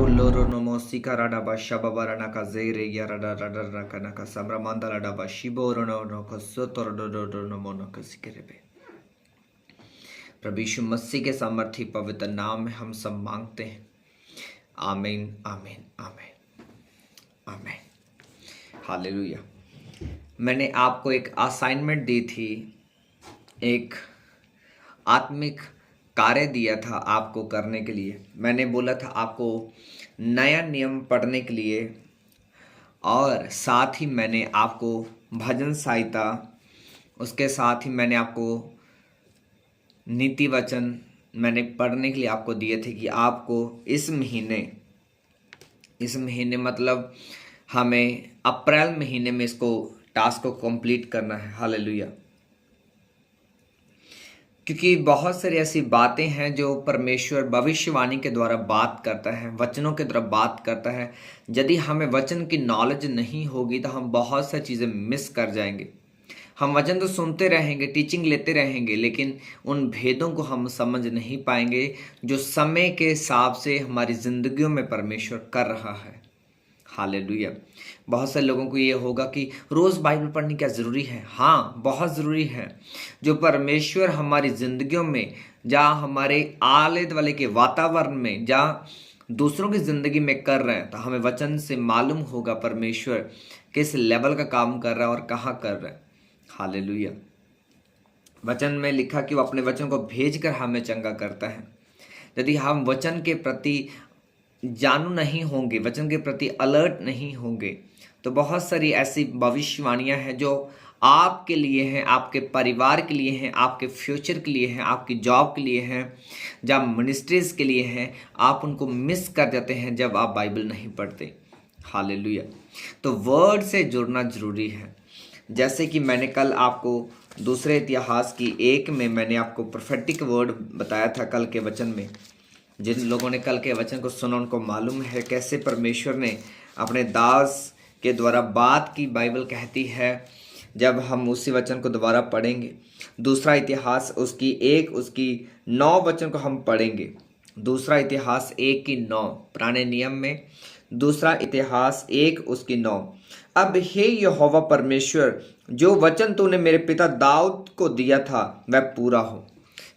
loro no mosika rada ba shababa na ka zere ya rada rada raka na ka samramanda rada ba shiboro no ka sotor no mono ka sikerebe। प्रभु यीशु मसीह के सामर्थ्य पवित्र नाम में हम सब मांगते हैं, आमीन आमीन आमीन आमीन, हालेलुया। मैंने आपको एक असाइनमेंट दी थी, एक आत्मिक कार्य दिया था आपको करने के लिए। मैंने बोला था आपको नया नियम पढ़ने के लिए, और साथ ही मैंने आपको भजन सहायता, उसके साथ ही मैंने आपको नीति वचन मैंने पढ़ने के लिए आपको दिए थे कि आपको इस महीने मतलब हमें अप्रैल महीने में इसको टास्क को कंप्लीट करना है। हालेलुया। क्योंकि बहुत सारी ऐसी बातें हैं जो परमेश्वर भविष्यवाणी के द्वारा बात करता है, वचनों के द्वारा बात करता है। यदि हमें वचन की नॉलेज नहीं होगी तो हम बहुत सारी चीज़ें मिस कर जाएंगे। हम वचन तो सुनते रहेंगे, टीचिंग लेते रहेंगे, लेकिन उन भेदों को हम समझ नहीं पाएंगे जो समय के हिसाब से हमारी ज़िंदगियों में परमेश्वर कर रहा है। हालेलुया। बहुत से लोगों को ये होगा कि रोज़ बाइबल पढ़नी क्या ज़रूरी है? हाँ, बहुत ज़रूरी है। जो परमेश्वर हमारी ज़िंदगियों में, जहाँ हमारे आले दुआले के वातावरण में, जहाँ दूसरों की ज़िंदगी में कर रहे हैं, तो हमें वचन से मालूम होगा परमेश्वर किस लेवल का काम कर रहा है और कहाँ कर रहा है। हालेलुया। वचन में लिखा कि वो अपने वचन को भेजकर हमें चंगा करता है। यदि हम वचन के प्रति जानू नहीं होंगे, वचन के प्रति अलर्ट नहीं होंगे, तो बहुत सारी ऐसी भविष्यवाणियां हैं जो आपके लिए हैं, आपके परिवार के लिए हैं, आपके फ्यूचर के लिए हैं, आपकी जॉब के लिए हैं, जब मिनिस्ट्रीज के लिए हैं, आप उनको मिस कर जाते हैं जब आप बाइबल नहीं पढ़ते। हालेलुया। तो वर्ड से जुड़ना जरूरी है। जैसे कि मैंने कल आपको दूसरे इतिहास की 1 में मैंने आपको प्रोफेटिक वर्ड बताया था कल के वचन में। जिन लोगों ने कल के वचन को सुना उनको मालूम है कैसे परमेश्वर ने अपने दास के द्वारा बात की। बाइबल कहती है, जब हम उसी वचन को दोबारा पढ़ेंगे, दूसरा इतिहास उसकी 9 वचन को हम पढ़ेंगे। दूसरा इतिहास 1 की 9 पुराने नियम में, दूसरा इतिहास 1 उसकी 9। अब हे यहोवा परमेश्वर, जो वचन तूने मेरे पिता दाऊद को दिया था वह पूरा हो।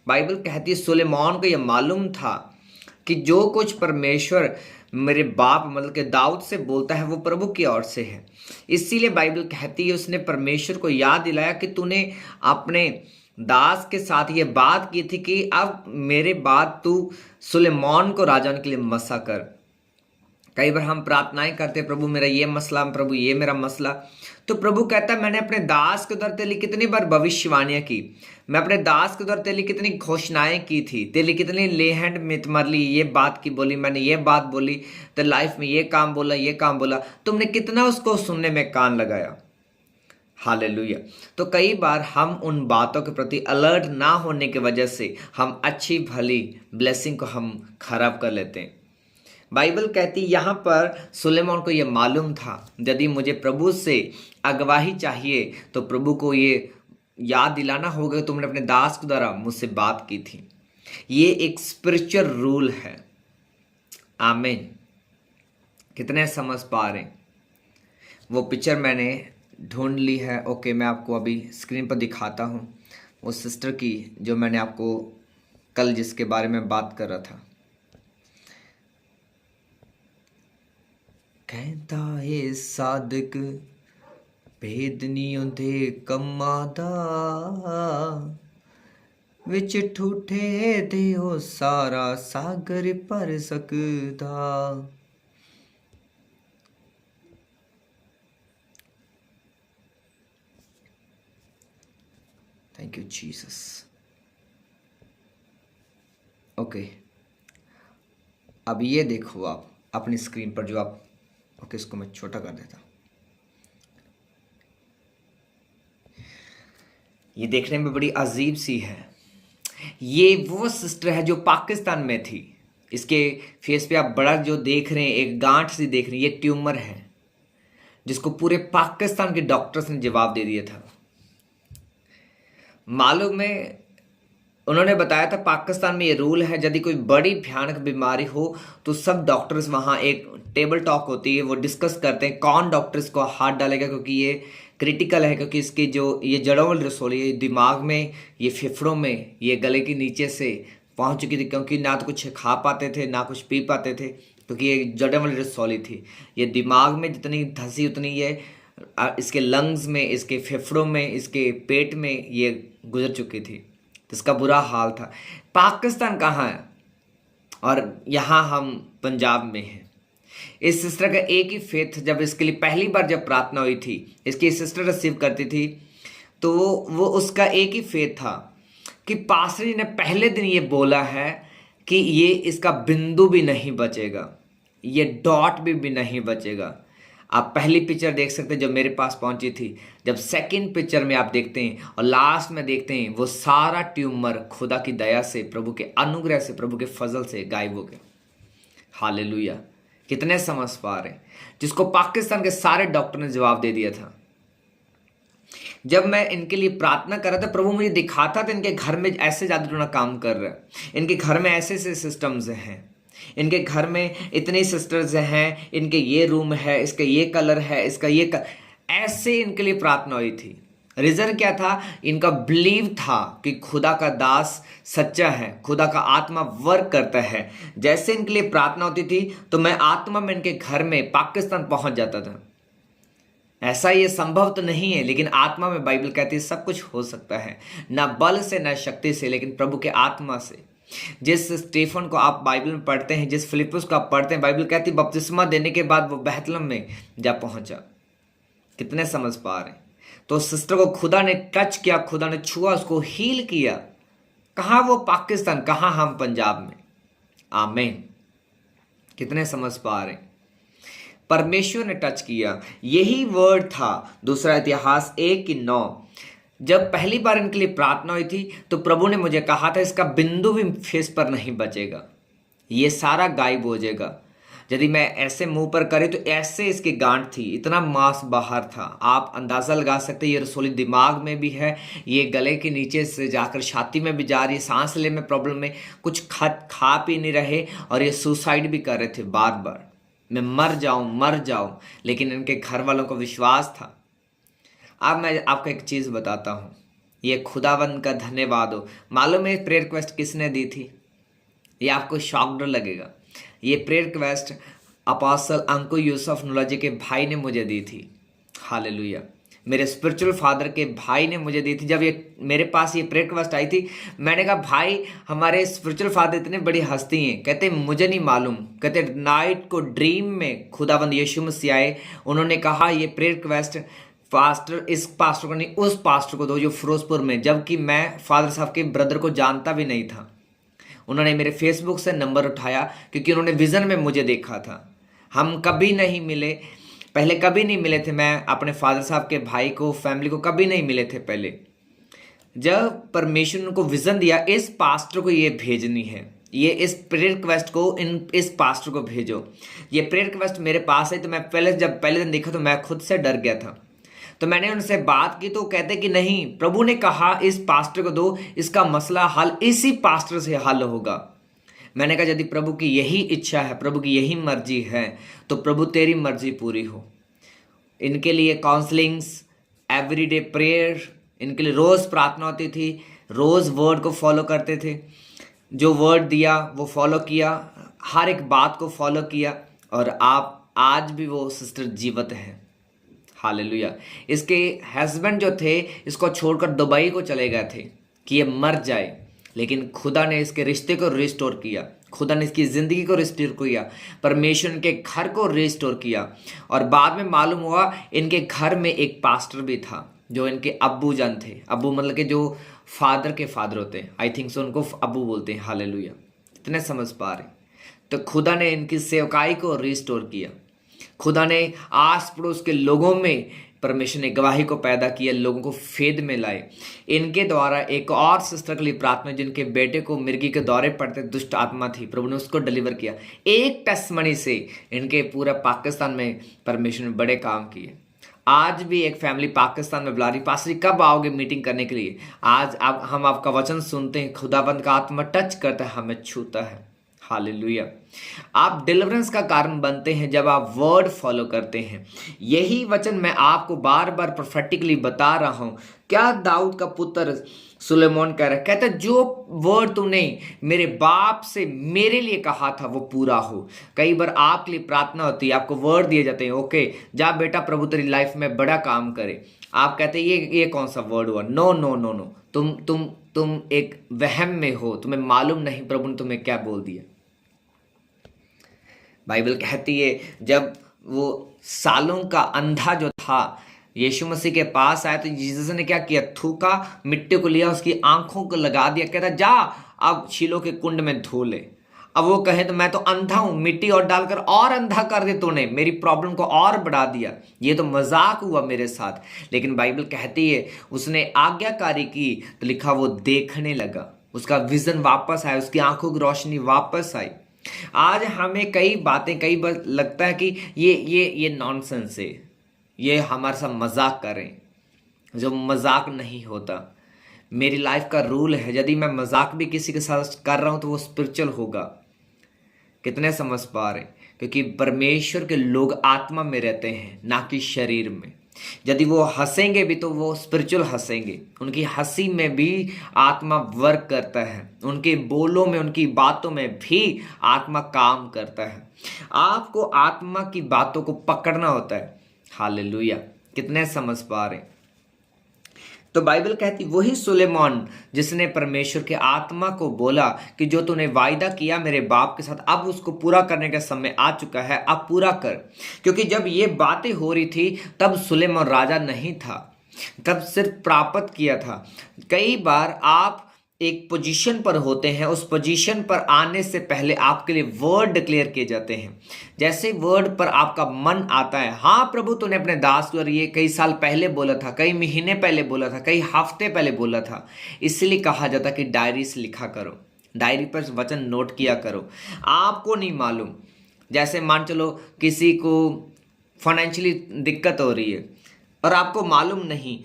बाइबल कहती है सुलेमान को यह मालूम था कि जो कुछ परमेश्वर मेरे बाप मतलब के दाऊद से बोलता है वो प्रभु की ओर से है। इसीलिए बाइबल कहती है उसने परमेश्वर को याद दिलाया कि तूने अपने दास के साथ ये बात की थी कि अब मेरे बाद तू सुलेमान को राजा के लिए मसा कर। कई बार हम प्रार्थनाएं करते, प्रभु मेरा ये मसला, प्रभु ये मेरा मसला, तो प्रभु कहता है मैंने अपने दास के द्वारा तेरे लिए कितनी बार भविष्यवाणियां की, मैं अपने दास के द्वारा तेरे लिए कितनी घोषणाएं की थी, तेरे लिए कितनी ले हैंड में तुम्हारे लिए ये बात की बोली, मैंने ये बात बोली, तेरे लाइफ में ये काम बोला, ये काम बोला, तुमने कितना उसको सुनने में कान लगाया। हालेलुया। तो कई बार हम उन बातों के प्रति अलर्ट ना होने की वजह से हम अच्छी भली ब्लेसिंग को हम खराब कर लेते हैं। बाइबल कहती यहाँ पर सुलेमान को ये मालूम था यदि मुझे प्रभु से अगवाही चाहिए तो प्रभु को ये याद दिलाना होगा तुमने अपने दास के द्वारा मुझसे बात की थी। ये एक स्पिरिचुअल रूल है। आमीन। कितने समझ पा रहे? वो पिक्चर मैंने ढूंढ ली है। ओके, मैं आपको अभी स्क्रीन पर दिखाता हूँ वो सिस्टर की जो मैंने आपको कल जिसके बारे में बात कर रहा था। कहता है सादिक भेद नहीं होंदे कम्मां दा, विच ठूठे दे ओ सारा सागर भर सकदा। Thank you Jesus. ओके, अब ये देखो आप अपनी स्क्रीन पर जो आप, ओके इसको मैं छोटा कर देता हूँ। ये देखने में बड़ी अजीब सी है। ये वो सिस्टर है जो पाकिस्तान में थी। इसके फेस पे आप बड़ा जो देख रहे हैं, एक गांठ सी देख रहे हैं, ये ट्यूमर है जिसको पूरे पाकिस्तान के डॉक्टर्स ने जवाब दे दिया था। मालूम है उन्होंने बताया था पाकिस्तान में ये रूल है, यदि कोई बड़ी भयानक बीमारी हो तो सब डॉक्टर्स वहाँ एक टेबल टॉक होती है, वो डिस्कस करते हैं कौन डॉक्टर्स को हाथ डालेगा, क्योंकि ये क्रिटिकल है, क्योंकि इसकी जो ये जड़ों वाली रसोली ये दिमाग में, ये फेफड़ों में, ये गले के नीचे से पहुँच चुकी थी, क्योंकि ना तो कुछ खा पाते थे ना कुछ पी पाते थे, क्योंकि ये जड़ों वाली रसोली थी। ये दिमाग में जितनी धंसी उतनी ये इसके लंग्स में, इसके फेफड़ों में, इसके पेट में ये गुजर चुकी थी। तो इसका बुरा हाल था। पाकिस्तान कहाँ है और यहाँ हम पंजाब में हैं। इस सिस्टर का एक ही फेथ, जब इसके लिए पहली बार जब प्रार्थना हुई थी, इसकी सिस्टर रिसीव करती थी, तो वो उसका एक ही फेथ था कि पास्टर जी ने पहले दिन ये बोला है कि ये इसका बिंदु भी नहीं बचेगा, ये डॉट भी नहीं बचेगा। आप पहली पिक्चर देख सकते हैं जो मेरे पास पहुंची थी। जब सेकंड पिक्चर में आप देखते हैं और लास्ट में देखते हैं, वो सारा ट्यूमर खुदा की दया से, प्रभु के अनुग्रह से, प्रभु के फजल से गायब हो गया। हालेलुया। कितने समझ पा रहे, जिसको पाकिस्तान के सारे डॉक्टर ने जवाब दे दिया था। जब मैं इनके लिए प्रार्थना कर रहा था, प्रभु मुझे दिखाता था इनके घर में ऐसे जादू टोना काम कर रहा है, इनके घर में ऐसे ऐसे सिस्टम्स हैं, इनके घर में इतनी सिस्टर्स हैं, इनके ये रूम है, इसका ये कलर है, इसका ये ऐसे इनके लिए प्रार्थना हुई थी। रीजन क्या था? इनका बिलीव था कि खुदा का दास सच्चा है, खुदा का आत्मा वर्क करता है। जैसे इनके लिए प्रार्थना होती थी तो मैं आत्मा में इनके घर में पाकिस्तान पहुंच जाता था। ऐसा ये संभव तो नहीं है, लेकिन आत्मा में बाइबल कहती है सब कुछ हो सकता है, ना बल से ना शक्ति से, लेकिन प्रभु के आत्मा से। जिस स्टीफन को आप बाइबल में पढ़ते हैं, जिस फिलिप्पुस को आप पढ़ते हैं, बाइबल कहती है बपतिस्मा देने के बाद वो बैतलहम में जा पहुंचा। कितने समझ पा रहे हैं? तो सिस्टर को खुदा ने टच किया, खुदा ने छुआ, उसको हील किया। कहाँ वो पाकिस्तान, कहाँ हम पंजाब में। आमीन। कितने समझ पा रहे हैं? परमेश्वर ने टच किया। यही वर्ड था दूसरा इतिहास 1:9। जब पहली बार इनके लिए प्रार्थना हुई थी तो प्रभु ने मुझे कहा था इसका बिंदु भी फेस पर नहीं बचेगा, ये सारा गायब हो जाएगा। यदि मैं ऐसे मुंह पर करे तो ऐसे इसकी गांठ थी, इतना मांस बाहर था। आप अंदाजा लगा सकते हैं, ये रसोली दिमाग में भी है, ये गले के नीचे से जाकर छाती में भी जा रही है, सांस लेने में प्रॉब्लम में, कुछ खा पी नहीं रहे, और ये सुसाइड भी कर रहे थे बार बार, मैं मर जाऊं। लेकिन इनके घर वालों को विश्वास था। अब मैं आपको एक चीज़ बताता हूँ, ये खुदावंद का धन्यवाद हो। मालूम है प्रेयर रिक्वेस्ट किसने दी थी? ये आपको शॉक्ड लगेगा। ये prayer request apostle Ankur Yusuf नूलाजी के भाई ने मुझे दी थी। हालेलुया। मेरे स्पिरिचुअल फादर के भाई ने मुझे दी थी। जब ये मेरे पास ये प्रेयर रिक्वेस्ट आई थी, मैंने कहा भाई हमारे स्पिरिचुअल फादर इतने बड़ी हस्ती हैं। कहते मुझे नहीं मालूम, कहते नाइट को ड्रीम में खुदावंद यीशु मसीह आए, उन्होंने कहा ये प्रेयर रिक्वेस्ट पास्टर, इस पास्टर को नहीं उस पास्टर को दो जो फिरोजपुर में, जबकि मैं फादर साहब के ब्रदर को जानता भी नहीं था। उन्होंने मेरे फेसबुक से नंबर उठाया क्योंकि उन्होंने विज़न में मुझे देखा था। हम कभी नहीं मिले, पहले कभी नहीं मिले थे। मैं अपने फादर साहब के भाई को, फैमिली को कभी नहीं मिले थे पहले। जब परमेश्वर ने उनको विज़न दिया इस पास्टर को ये भेजनी है, ये इस प्रेयर रिक्वेस्ट को इस पास्टर को भेजो। ये प्रेयर रिक्वेस्ट मेरे पास है, तो मैं जब पहले दिन देखा तो मैं खुद से डर गया था। तो मैंने उनसे बात की तो कहते कि नहीं, प्रभु ने कहा इस पास्टर को दो, इसका मसला हल इसी पास्टर से हल होगा। मैंने कहा यदि प्रभु की यही इच्छा है, प्रभु की यही मर्जी है, तो प्रभु तेरी मर्जी पूरी हो। इनके लिए काउंसलिंग्स, एवरीडे प्रेयर, इनके लिए रोज़ प्रार्थना होती थी, रोज़ वर्ड को फॉलो करते थे। जो वर्ड दिया वो फॉलो किया, हर एक बात को फॉलो किया, और आप आज भी वो सिस्टर जीवित हैं। हालेलुया। इसके हस्बैंड जो थे इसको छोड़कर दुबई को चले गए थे कि ये मर जाए, लेकिन खुदा ने इसके रिश्ते को रिस्टोर किया, खुदा ने इसकी ज़िंदगी को रिस्टोर किया, परमेश्वर के घर को रिस्टोर किया। और बाद में मालूम हुआ इनके घर में एक पास्टर भी था जो इनके अब्बू जान थे। अब्बू मतलब कि जो फादर के फादर होते हैं, आई थिंक सो उनको अब्बू बोलते हैं। हालेलुया। इतने समझ पा रहे। तो खुदा ने इनकी सेवकाई को रिस्टोर किया। खुदा ने आस पड़ोस के लोगों में, परमेश्वर ने गवाही को पैदा किया, लोगों को फेद में लाए। इनके द्वारा एक और सिस्टर के लिए प्रार्थना, जिनके बेटे को मिर्गी के दौरे पड़ते, दुष्ट आत्मा थी, प्रभु ने उसको डिलीवर किया। एक टेस्टमनी से इनके पूरा पाकिस्तान में परमेश्वर ने बड़े काम किए। आज भी एक फैमिली पाकिस्तान में बुला रही, पास्टर जी कब आओगे मीटिंग करने के लिए? आज आप हम आपका वचन सुनते हैं, खुदाबंद का आत्मा टच करता है, हमें छूता है। हालेलुया। आप डिलीवरेंस का कारण बनते हैं जब आप वर्ड फॉलो करते हैं। यही वचन मैं आपको बार बार प्रोफेटिकली बता रहा हूं। क्या दाऊद का पुत्र सुलेमान कह रहा है, कहता है जो वर्ड तूने मेरे बाप से मेरे लिए कहा था वो पूरा हो। कई बार आपके लिए प्रार्थना होती है, आपको वर्ड दिए जाते हैं, ओके जा बेटा प्रभु तेरी लाइफ में बड़ा काम करे। आप कहते हैं ये कौन सा वर्ड हुआ? नो नो नो नो, तुम एक वहम में हो, तुम्हें मालूम नहीं प्रभु ने तुम्हें क्या बोल दिया। बाइबल कहती है जब वो सालों का अंधा जो था यीशु मसीह के पास आया तो जीसस ने क्या किया? थूका, मिट्टी को लिया, उसकी आंखों को लगा दिया, कहता जा अब शीलो के कुंड में धो ले। अब वो कहे तो मैं तो अंधा हूं, मिट्टी और डालकर और अंधा कर दे तूने, मेरी प्रॉब्लम को और बढ़ा दिया, ये तो मजाक हुआ मेरे साथ। लेकिन बाइबल कहती है उसने आज्ञाकारी की तो लिखा वो देखने लगा, उसका विजन वापस आया, उसकी आंखों की रोशनी वापस आई। आज हमें कई बातें कई बार लगता है कि ये नॉनसेंस है, ये हमारे साथ मजाक करें, जो मजाक नहीं होता। मेरी लाइफ का रूल है, यदि मैं मजाक भी किसी के साथ कर रहा हूं तो वो स्पिरिचुअल होगा। कितने समझ पा रहे? क्योंकि परमेश्वर के लोग आत्मा में रहते हैं, ना कि शरीर में। यदि वो हंसेंगे भी तो वो स्पिरिचुअल हंसेंगे, उनकी हंसी में भी आत्मा वर्क करता है, उनके बोलों में उनकी बातों में भी आत्मा काम करता है। आपको आत्मा की बातों को पकड़ना होता है। हालेलुया। कितने समझ पा रहे? तो बाइबल कहती वही सुलेमान जिसने परमेश्वर के आत्मा को बोला कि जो तूने वायदा किया मेरे बाप के साथ अब उसको पूरा करने का समय आ चुका है, अब पूरा कर। क्योंकि जब ये बातें हो रही थी तब सुलेमान राजा नहीं था, तब सिर्फ प्राप्त किया था। कई बार आप एक पोजीशन पर होते हैं, उस पोजीशन पर आने से पहले आपके लिए वर्ड डिक्लेयर किए जाते हैं। जैसे वर्ड पर आपका मन आता है, हाँ प्रभु तूने अपने दास को ये कई साल पहले बोला था, कई महीने पहले बोला था, कई हफ्ते पहले बोला था। इसलिए कहा जाता कि डायरी से लिखा करो, डायरी पर वचन नोट किया करो। आपको नहीं मालूम, जैसे मान चलो किसी को फाइनेंशियली दिक्कत हो रही है और आपको मालूम नहीं,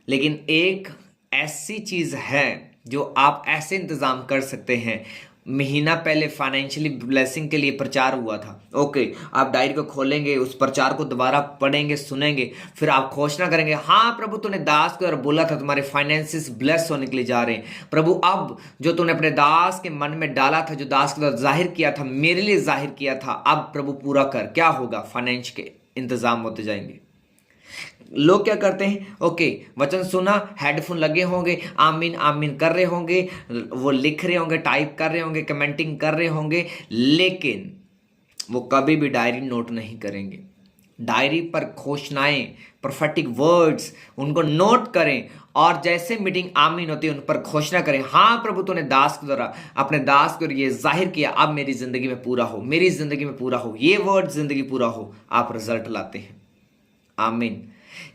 लेकिन एक ऐसी चीज है जो आप ऐसे इंतजाम कर सकते हैं। महीना पहले फाइनेंशियली ब्लेसिंग के लिए प्रचार हुआ था, ओके आप डायरी को खोलेंगे, उस प्रचार को दोबारा पढ़ेंगे, सुनेंगे, फिर आप घोषणा करेंगे, हाँ प्रभु तूने दास को बोला था तुम्हारे फाइनेंसिस ब्लेस होने के लिए जा रहे हैं। प्रभु अब जो तूने अपने दास के मन में डाला था, जो दास के द्वारा जाहिर किया था, मेरे लिए जाहिर किया था, अब प्रभु पूरा कर। क्या होगा? फाइनेंस के इंतजाम होते जाएंगे। लोग क्या करते हैं? ओके वचन सुना, हेडफोन लगे होंगे, आमीन आमीन कर रहे होंगे, वो लिख रहे होंगे, टाइप कर रहे होंगे, कमेंटिंग कर रहे होंगे, लेकिन वो कभी भी डायरी नोट नहीं करेंगे। डायरी पर घोषणाएं, प्रोफेटिक वर्ड्स उनको नोट करें और जैसे मीटिंग आमीन होती है उन पर घोषणा करें, हाँ प्रभु तूने दास के द्वारा अपने दास को ये जाहिर किया, अब मेरी जिंदगी में पूरा हो, मेरी जिंदगी में पूरा हो, ये वर्ड जिंदगी पूरा हो। आप रिजल्ट लाते हैं। आमीन।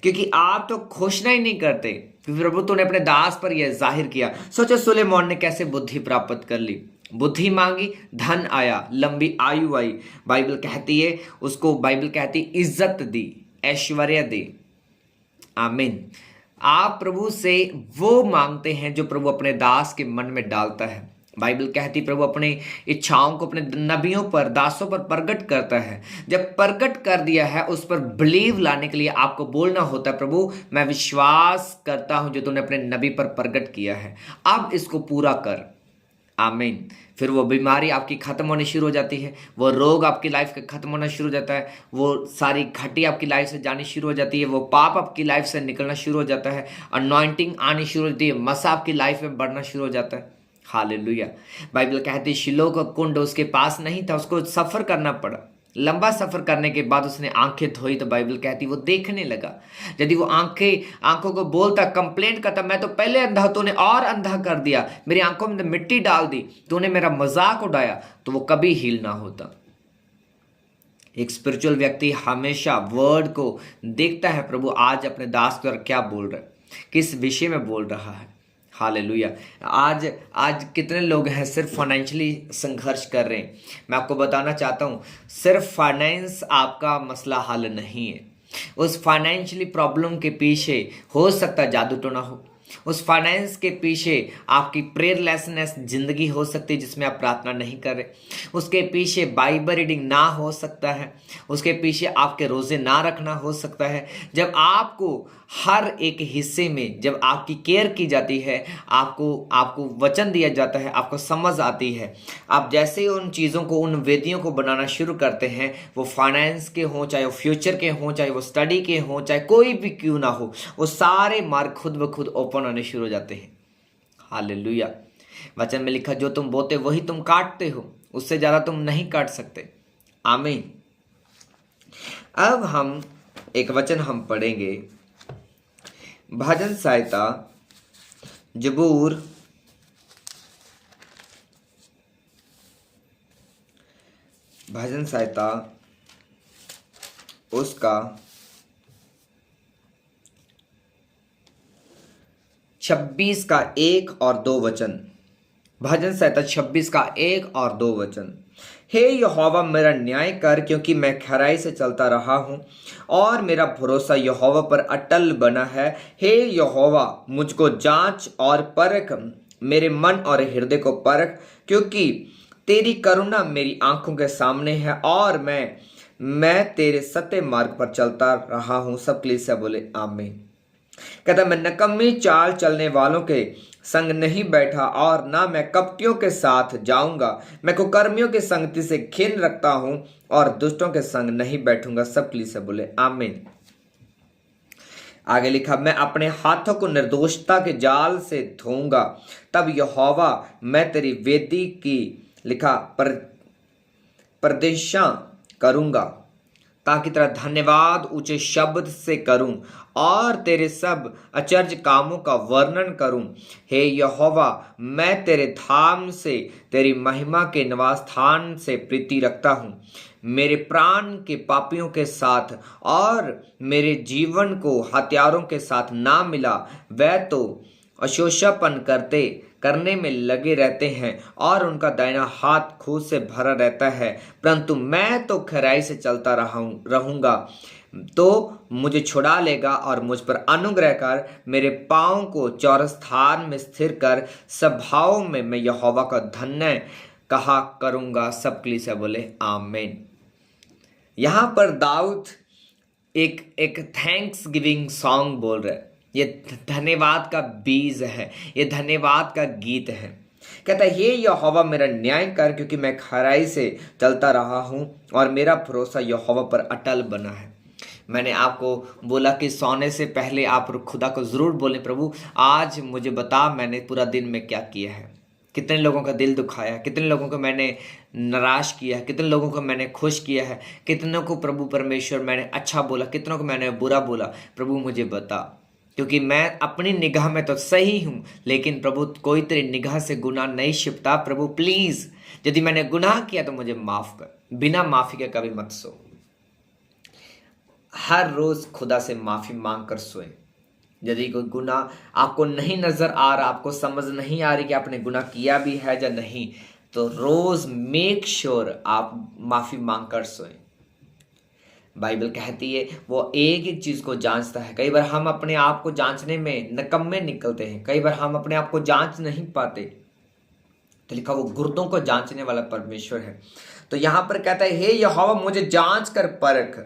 क्योंकि आप तो घोषणा ही नहीं करते, प्रभु तूने अपने दास पर यह जाहिर किया। सोचो सुलेमान ने कैसे बुद्धि प्राप्त कर ली। बुद्धि मांगी, धन आया, लंबी आयु आई। बाइबल कहती है उसको, बाइबल कहती है इज्जत दी, ऐश्वर्य दी। आमीन। आप प्रभु से वो मांगते हैं जो प्रभु अपने दास के मन में डालता है। बाइबल कहती प्रभु अपनी इच्छाओं को अपने नबियों पर, दासों पर प्रकट करता है। जब प्रकट कर दिया है उस पर बिलीव लाने के लिए आपको बोलना होता है, प्रभु मैं विश्वास करता हूं जो तूने अपने नबी पर प्रकट किया है, अब इसको पूरा कर। आमीन। फिर वो बीमारी आपकी खत्म होनी शुरू हो जाती है, वो रोग आपकी लाइफ का खत्म होना शुरू हो जाता है, वो सारी घटी आपकी लाइफ से जानी शुरू हो जाती है, वो पाप आपकी लाइफ से निकलना शुरू हो जाता है, अनॉइंटिंग आनी शुरू हो जाती है, मसा आपकी लाइफ में बढ़ना शुरू हो जाता है। हालेलुया। बाइबल कहती है शिलो का कुंड उसके पास नहीं था, उसको सफर करना पड़ा। लंबा सफर करने के बाद उसने आंखें धोई तो बाइबल कहती वो देखने लगा। यदि वो आंखों को बोलता, कंप्लेंट करता, मैं तो पहले अंधा, तूने और अंधा कर दिया, मेरी आंखों में मिट्टी डाल दी, तूने मेरा मजाक उड़ाया, तो वो कभी हील ना होता। एक स्पिरिचुअल व्यक्ति हमेशा वर्ड को देखता है, प्रभु आज अपने दास पर क्या बोल रहा है, किस विषय में बोल रहा है। हालेलुया। आज कितने लोग हैं सिर्फ फाइनेंशियली संघर्ष कर रहे हैं। मैं आपको बताना चाहता हूँ सिर्फ फाइनेंस आपका मसला हल नहीं है। उस फाइनेंशियली प्रॉब्लम के पीछे हो सकता है जादू टोना हो, उस फाइनेंस के पीछे आपकी प्रेयरलेसनेस जिंदगी हो सकती है जिसमें आप प्रार्थना नहीं कर रहे, उसके पीछे बाइबल रीडिंग ना हो सकता है, उसके पीछे आपके रोजे ना रखना हो सकता है। जब आपको हर एक हिस्से में जब आपकी केयर की जाती है, आपको आपको वचन दिया जाता है, आपको समझ आती है, आप जैसे ही उन चीज़ों को, उन वेदियों को बनाना शुरू करते हैं, वो फाइनेंस के हों, चाहे वो फ्यूचर के हों, चाहे वो स्टडी के हों, चाहे कोई भी क्यों ना हो, वो सारे मार्ग खुद ब खुद ओपन होने शुरू हो जाते हैं। हालेलुया। वचन में लिखा, जो तुम बोते वही तुम काटते हो, उससे ज़्यादा तुम नहीं काट सकते। आमीन। अब हम एक वचन हम पढ़ेंगे, भजन संहिता जबूर भजन संहिता उसका 26 का 1 और 2 वचन। भजन संहिता 26 का 1 और 2 वचन। हे यहोवा मेरा न्याय कर, क्योंकि मैं खराई से चलता रहा हूँ और मेरा भरोसा यहोवा पर अटल बना है। हे यहोवा मुझको जांच और परख, मेरे मन और हृदय को परख, क्योंकि तेरी करुणा मेरी आंखों के सामने है और मैं तेरे सत्य मार्ग पर चलता रहा हूँ। सब कलीसिया बोले आमीन। कहता, मैं नकम्मी चाल चलने वालों के संग नहीं बैठा और ना मैं कपटियों के साथ जाऊंगा। मैं कुकर्मियों की संगति से घिन रखता हूं और दुष्टों के संग नहीं बैठूंगा। सब कलीसिया बोले आमीन। आगे लिखा, मैं अपने हाथों को निर्दोषता के जाल से धोऊंगा, तब यहोवा मैं तेरी वेदी की लिखा प्रदिशा करूंगा, ताकि तेरा धन्यवाद ऊंचे शब्द से करूं और तेरे सब अचर्ज कामों का वर्णन करूं। हे यहोवा मैं तेरे धाम से, तेरी महिमा के निवास स्थान से प्रीति रखता हूं। मेरे प्राण के पापियों के साथ और मेरे जीवन को हत्यारों के साथ ना मिला। वह तो अशोषापन करने में लगे रहते हैं और उनका दाहिना हाथ खून से भरा रहता है, परंतु मैं तो खराई से चलता रहूंगा, तो मुझे छुड़ा लेगा और मुझ पर अनुग्रह कर मेरे पाँव को चौरस स्थान में स्थिर कर। सभाओं में मैं यहोवा का धन्य कहा करूंगा। सब कलीसिया बोले आमीन। यहाँ पर दाऊद एक थैंक्स गिविंग सॉन्ग बोल रहे हैं। ये धन्यवाद का बीज है, ये धन्यवाद का गीत है। कहता है, हे यहोवा मेरा न्याय कर, क्योंकि मैं खराई से चलता रहा हूं और मेरा भरोसा यहोवा पर अटल बना है। मैंने आपको बोला कि सोने से पहले आप खुदा को ज़रूर बोलें, प्रभु आज मुझे बता मैंने पूरा दिन में क्या किया है, कितने लोगों का दिल दुखाया, कितने लोगों को मैंने निराश किया है, कितने लोगों को मैंने खुश किया है, कितनों को प्रभु परमेश्वर मैंने अच्छा बोला, कितनों को मैंने बुरा बोला। प्रभु मुझे बता, क्योंकि मैं अपनी निगाह में तो सही हूँ, लेकिन प्रभु कोई तेरी निगाह से गुनाह नहीं छिपता। प्रभु प्लीज़ यदि मैंने गुनाह किया तो मुझे माफ़ कर, बिना माफ़ी के कभी मत सो। हर रोज़ खुदा से माफ़ी मांग कर सोए। यदि कोई गुनाह आपको नहीं नज़र आ रहा, आपको समझ नहीं आ रही कि आपने गुनाह किया भी है या नहीं, तो रोज़ मेक श्योर आप माफ़ी मांग कर सोएं। बाइबल कहती है वो एक एक चीज़ को जांचता है। कई बार हम अपने आप को जांचने में नकम्मे निकलते हैं, कई बार हम अपने आप को जांच नहीं पाते, तो लिखा वो गुर्दों को जांचने वाला परमेश्वर है। तो यहाँ पर कहता है, हे यहोवा मुझे जांच कर परख,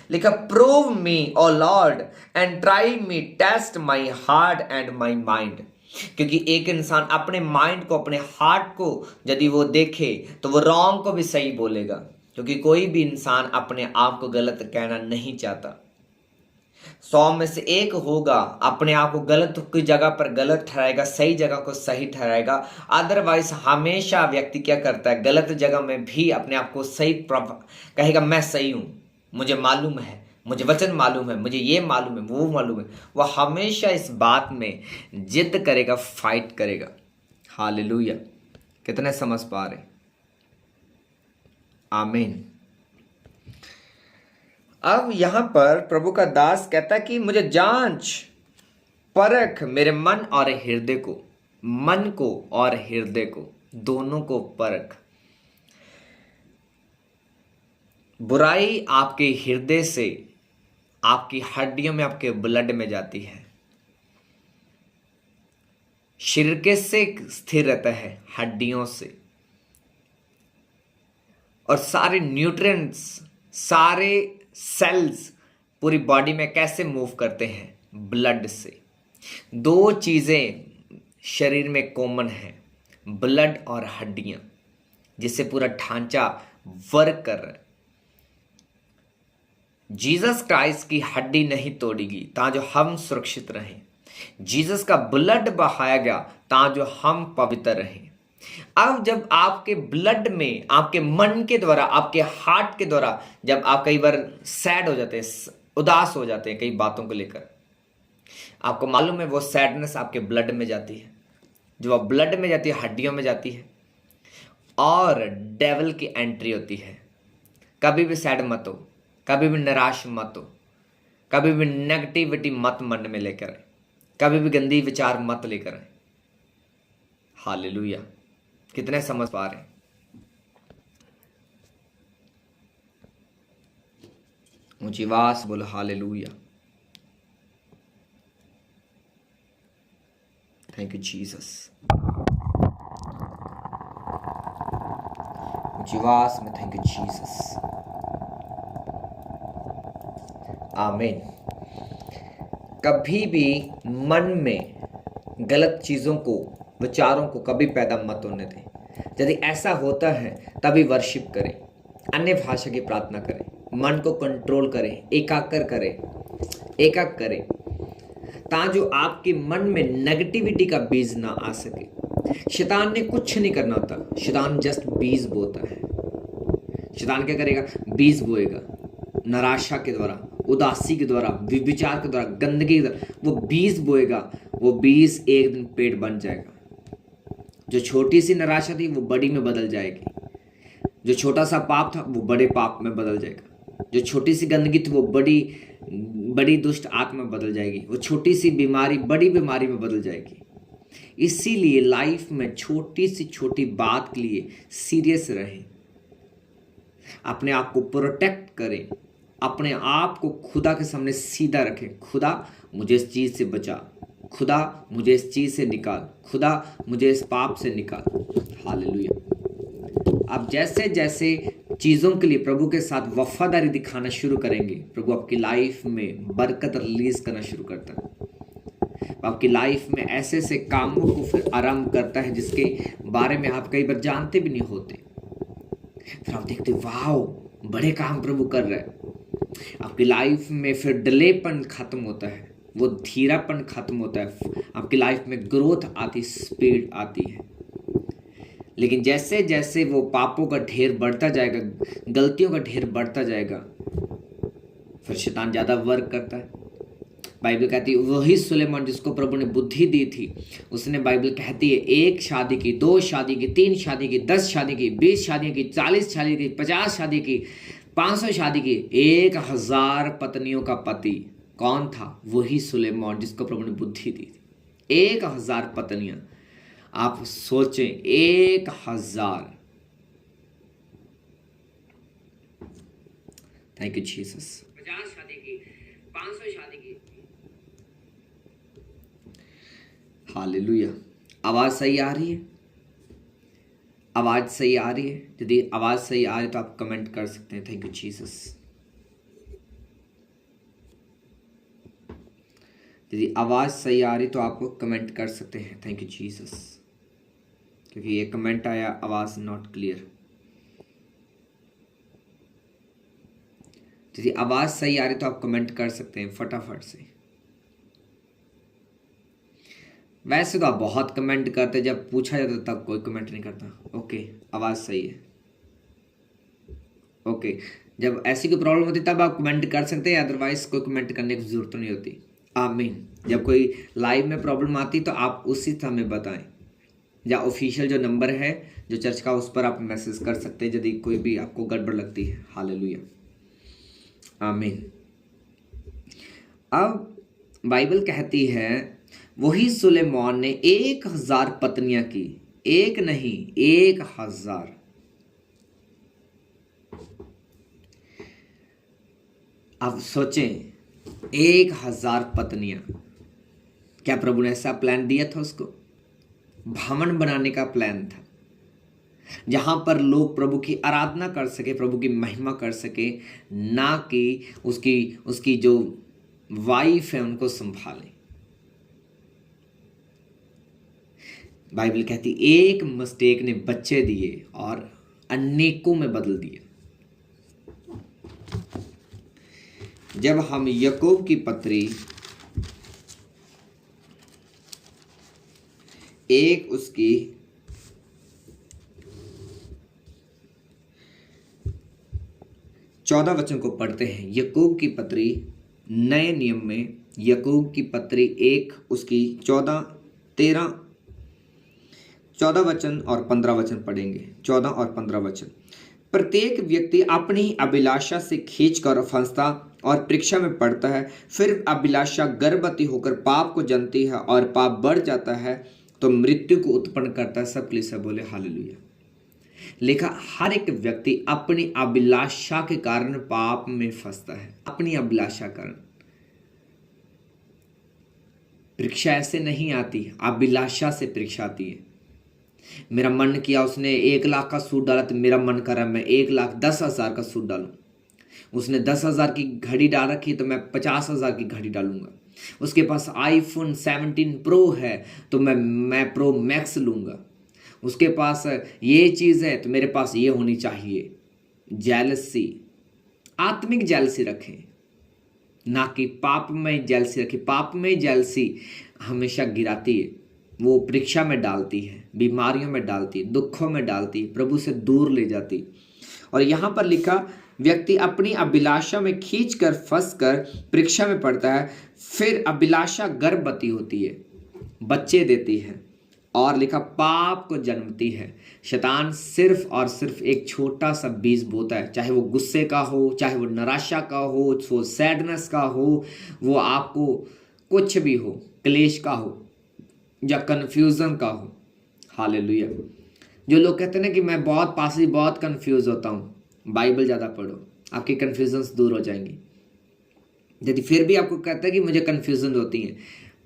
लिखा prove me O Lord and try me, test my heart and my mind. क्योंकि एक इंसान अपने माइंड को, अपने हार्ट को यदि वो देखे तो वो रॉन्ग को भी सही बोलेगा, क्योंकि कोई भी इंसान अपने आप को गलत कहना नहीं चाहता। 100 में से एक होगा अपने आप को गलत की जगह पर गलत ठहराएगा, सही जगह को सही ठहराएगा। अदरवाइज हमेशा व्यक्ति क्या करता है, गलत जगह में भी अपने आप को सही कहेगा, मैं सही हूं, मुझे मालूम है, मुझे वचन मालूम है, मुझे ये मालूम है, वो मालूम है। वह हमेशा इस बात में जिद करेगा, फाइट करेगा। हालेलुया। कितने समझ पा रहे? आमीन। अब यहां पर प्रभु का दास कहता है कि मुझे जांच परख मेरे मन और हृदय को, मन को और हृदय को दोनों को परख। बुराई आपके हृदय से आपकी हड्डियों में, आपके ब्लड में जाती है। शरीर कैसे स्थिर रहता है? हड्डियों से। और सारे न्यूट्रिएंट्स, सारे सेल्स पूरी बॉडी में कैसे मूव करते हैं? ब्लड से। दो चीजें शरीर में कॉमन है, ब्लड और हड्डियां, जिससे पूरा ढांचा वर्क कर रहा है। जीसस क्राइस्ट की हड्डी नहीं तोड़ेगी ताकि हम सुरक्षित रहें। जीसस का ब्लड बहाया गया ताकि हम पवित्र रहें। अब जब आपके ब्लड में, आपके मन के द्वारा, आपके हार्ट के द्वारा, जब आप कई बार सैड हो जाते हैं, उदास हो जाते हैं कई बातों को लेकर, आपको मालूम है वो सैडनेस आपके ब्लड में जाती है। जो वो ब्लड में जाती है, हड्डियों में जाती है, और डेविल की एंट्री होती है। कभी भी सैड मत हो, कभी भी निराश मत हो, कभी भी नेगेटिविटी मत मन में लेकर आए, कभी भी गंदी विचार मत लेकर आए। हालेलुया। कितने समझ पा रहे हैं? ऊंची आवाज बोलो हालेलुया। Thank you Jesus. ऊंची आवाज में थैंक यू जीसस। आमीन। कभी भी मन में गलत चीजों को, विचारों को कभी पैदा मत होने दें। यदि ऐसा होता है तभी वर्शिप करें, अन्य भाषा की प्रार्थना करें, मन को कंट्रोल करें, एकाग्र करें, ताकि जो आपके मन में नेगेटिविटी का बीज ना आ सके। शैतान ने कुछ नहीं करना होता, शैतान जस्ट बीज बोता है। शैतान क्या करेगा? बीज बोएगा, निराशा के द्वारा, उदासी के द्वारा, विचार के द्वारा, गंदगी के द्वारा वो बीज बोएगा। वो बीज एक दिन पेड़ बन जाएगा। जो छोटी सी निराशा थी वो बड़ी में बदल जाएगी। जो छोटा सा पाप था वो बड़े पाप में बदल जाएगा। जो छोटी सी गंदगी थी वो बड़ी दुष्ट आत्मा में बदल जाएगी। वो छोटी सी बीमारी बड़ी बीमारी में बदल जाएगी। इसीलिए लाइफ में छोटी सी छोटी बात के लिए सीरियस रहें, अपने आप को प्रोटेक्ट करें, अपने आप को खुदा के सामने सीधा रखें। खुदा मुझे इस चीज से बचा, खुदा मुझे इस चीज से निकाल, खुदा मुझे इस पाप से निकाल। हालेलुया। आप जैसे जैसे चीज़ों के लिए प्रभु के साथ वफादारी दिखाना शुरू करेंगे, प्रभु आपकी लाइफ में बरकत रिलीज करना शुरू करता है। आपकी लाइफ में ऐसे ऐसे कामों को फिर आरंभ करता है जिसके बारे में आप कई बार जानते भी नहीं होते। फिर आप देखते वाह बड़े काम प्रभु कर रहे हैं। आपकी लाइफ में फिर डिलेपन खत्म होता है, वो धीरापन खत्म होता है। आपकी लाइफ में ग्रोथ आती, स्पीड आती है। लेकिन जैसे जैसे वो पापों का ढेर बढ़ता जाएगा, गलतियों का ढेर बढ़ता जाएगा, फिर शैतान ज़्यादा वर्क करता है। बाइबल कहती है वही सुलेमान जिसको प्रभु ने बुद्धि दी थी, उसने, बाइबल कहती है, 1 शादी की, 2 शादी की, 3 शादी की, 10 शादी की, 20 शादी की, 40 शादी की, 50 शादी की, 500 शादी की। 1000 पत्नियों का पति कौन था? वही सुलेमान जिसको प्रभु ने बुद्धि दी थी। 1000 पत्नियां। आप सोचें 1000। Thank you Jesus. 50 शादी की, 500 शादी की। हालेलुया। आवाज सही आ रही है? आवाज सही आ रही है? यदि आवाज सही आ रही है तो आप कमेंट कर सकते हैं। Thank you Jesus. यदि आवाज सही आ रही तो आप कमेंट कर सकते हैं। Thank you Jesus. क्योंकि ये कमेंट आया आवाज नॉट क्लियर। यदि आवाज सही आ रही तो आप कमेंट कर सकते हैं फटाफट से। वैसे तो आप बहुत कमेंट करते, जब पूछा जाता तब कोई कमेंट नहीं करता। ओके, आवाज सही है। ओके, जब ऐसी कोई प्रॉब्लम होती तब आप कमेंट कर सकते हैं, अदरवाइज कोई कमेंट करने की जरूरत नहीं होती। आमीन। जब कोई लाइव में प्रॉब्लम आती तो आप उसी समय बताएं, या ऑफिशियल जो नंबर है जो चर्च का, उस पर आप मैसेज कर सकते हैं यदि कोई भी आपको गड़बड़ लगती है। हालेलुया। आमीन। अब बाइबल कहती है वही सुलेमान ने 1000 पत्नियां की, एक नहीं 1000। अब सोचें 1000 पत्नियां। क्या प्रभु ने ऐसा प्लान दिया था उसको? भवन बनाने का प्लान था, जहां पर लोग प्रभु की आराधना कर सके, प्रभु की महिमा कर सके, ना कि उसकी उसकी जो वाइफ है उनको संभाले। बाइबल कहती एक मिस्टेक ने बच्चे दिए और अनेकों में बदल दिया। जब हम याकूब की पत्री एक उसकी 14 वचन को पढ़ते हैं, याकूब की पत्री नए नियम में याकूब की पत्री 1 उसकी 14 वचन और 15 वचन पढ़ेंगे। 14 और 15 वचन। प्रत्येक व्यक्ति अपनी अभिलाषा से खींचकर फंसता और परीक्षा में पड़ता है, फिर अभिलाषा गर्भवती होकर पाप को जन्मती है और पाप बढ़ जाता है तो मृत्यु को उत्पन्न करता है। सब कलीसिया बोले हालेलुया। लिखा हर एक व्यक्ति अपनी अभिलाषा के कारण पाप में फंसता है। अपनी अभिलाषा कारण परीक्षा ऐसे नहीं आती, अभिलाषा से परीक्षा आती है। मेरा मन किया, उसने 1 लाख का सूट डाला तो मेरा मन कर रहा मैं 1,10,000 का सूट डालूं। उसने 10,000 की घड़ी डाल रखी तो मैं 50,000 की घड़ी डालूंगा। उसके पास आईफोन 17 प्रो है तो मैं प्रो मैक्स लूंगा। उसके पास ये चीज़ है तो मेरे पास ये होनी चाहिए। जेलसी, आत्मिक जेलसी रखें, ना कि पाप में जेलसी रखें। पाप में जेलसी हमेशा गिराती है, वो परीक्षा में डालती है, बीमारियों में डालती है, दुखों में डालती है, प्रभु से दूर ले जाती। और यहाँ पर लिखा व्यक्ति अपनी अभिलाषा में खींचकर फंसकर परीक्षा में पड़ता है, फिर अभिलाषा गर्भवती होती है, बच्चे देती है, और लिखा पाप को जन्मती है। शैतान सिर्फ और सिर्फ एक छोटा सा बीज बोता है, चाहे वो गुस्से का हो, चाहे वो निराशा का हो, वो सैडनेस का हो, वो आपको कुछ भी हो, क्लेश का हो या कन्फ्यूज़न का हो। हालेलुया। जो लोग कहते हैं ना कि मैं बहुत पासी बहुत कन्फ्यूज़ होता हूँ, बाइबल ज़्यादा पढ़ो, आपकी कन्फ्यूजन्स दूर हो जाएंगी। यदि फिर भी आपको कहता है कि मुझे कन्फ्यूज़न होती हैं,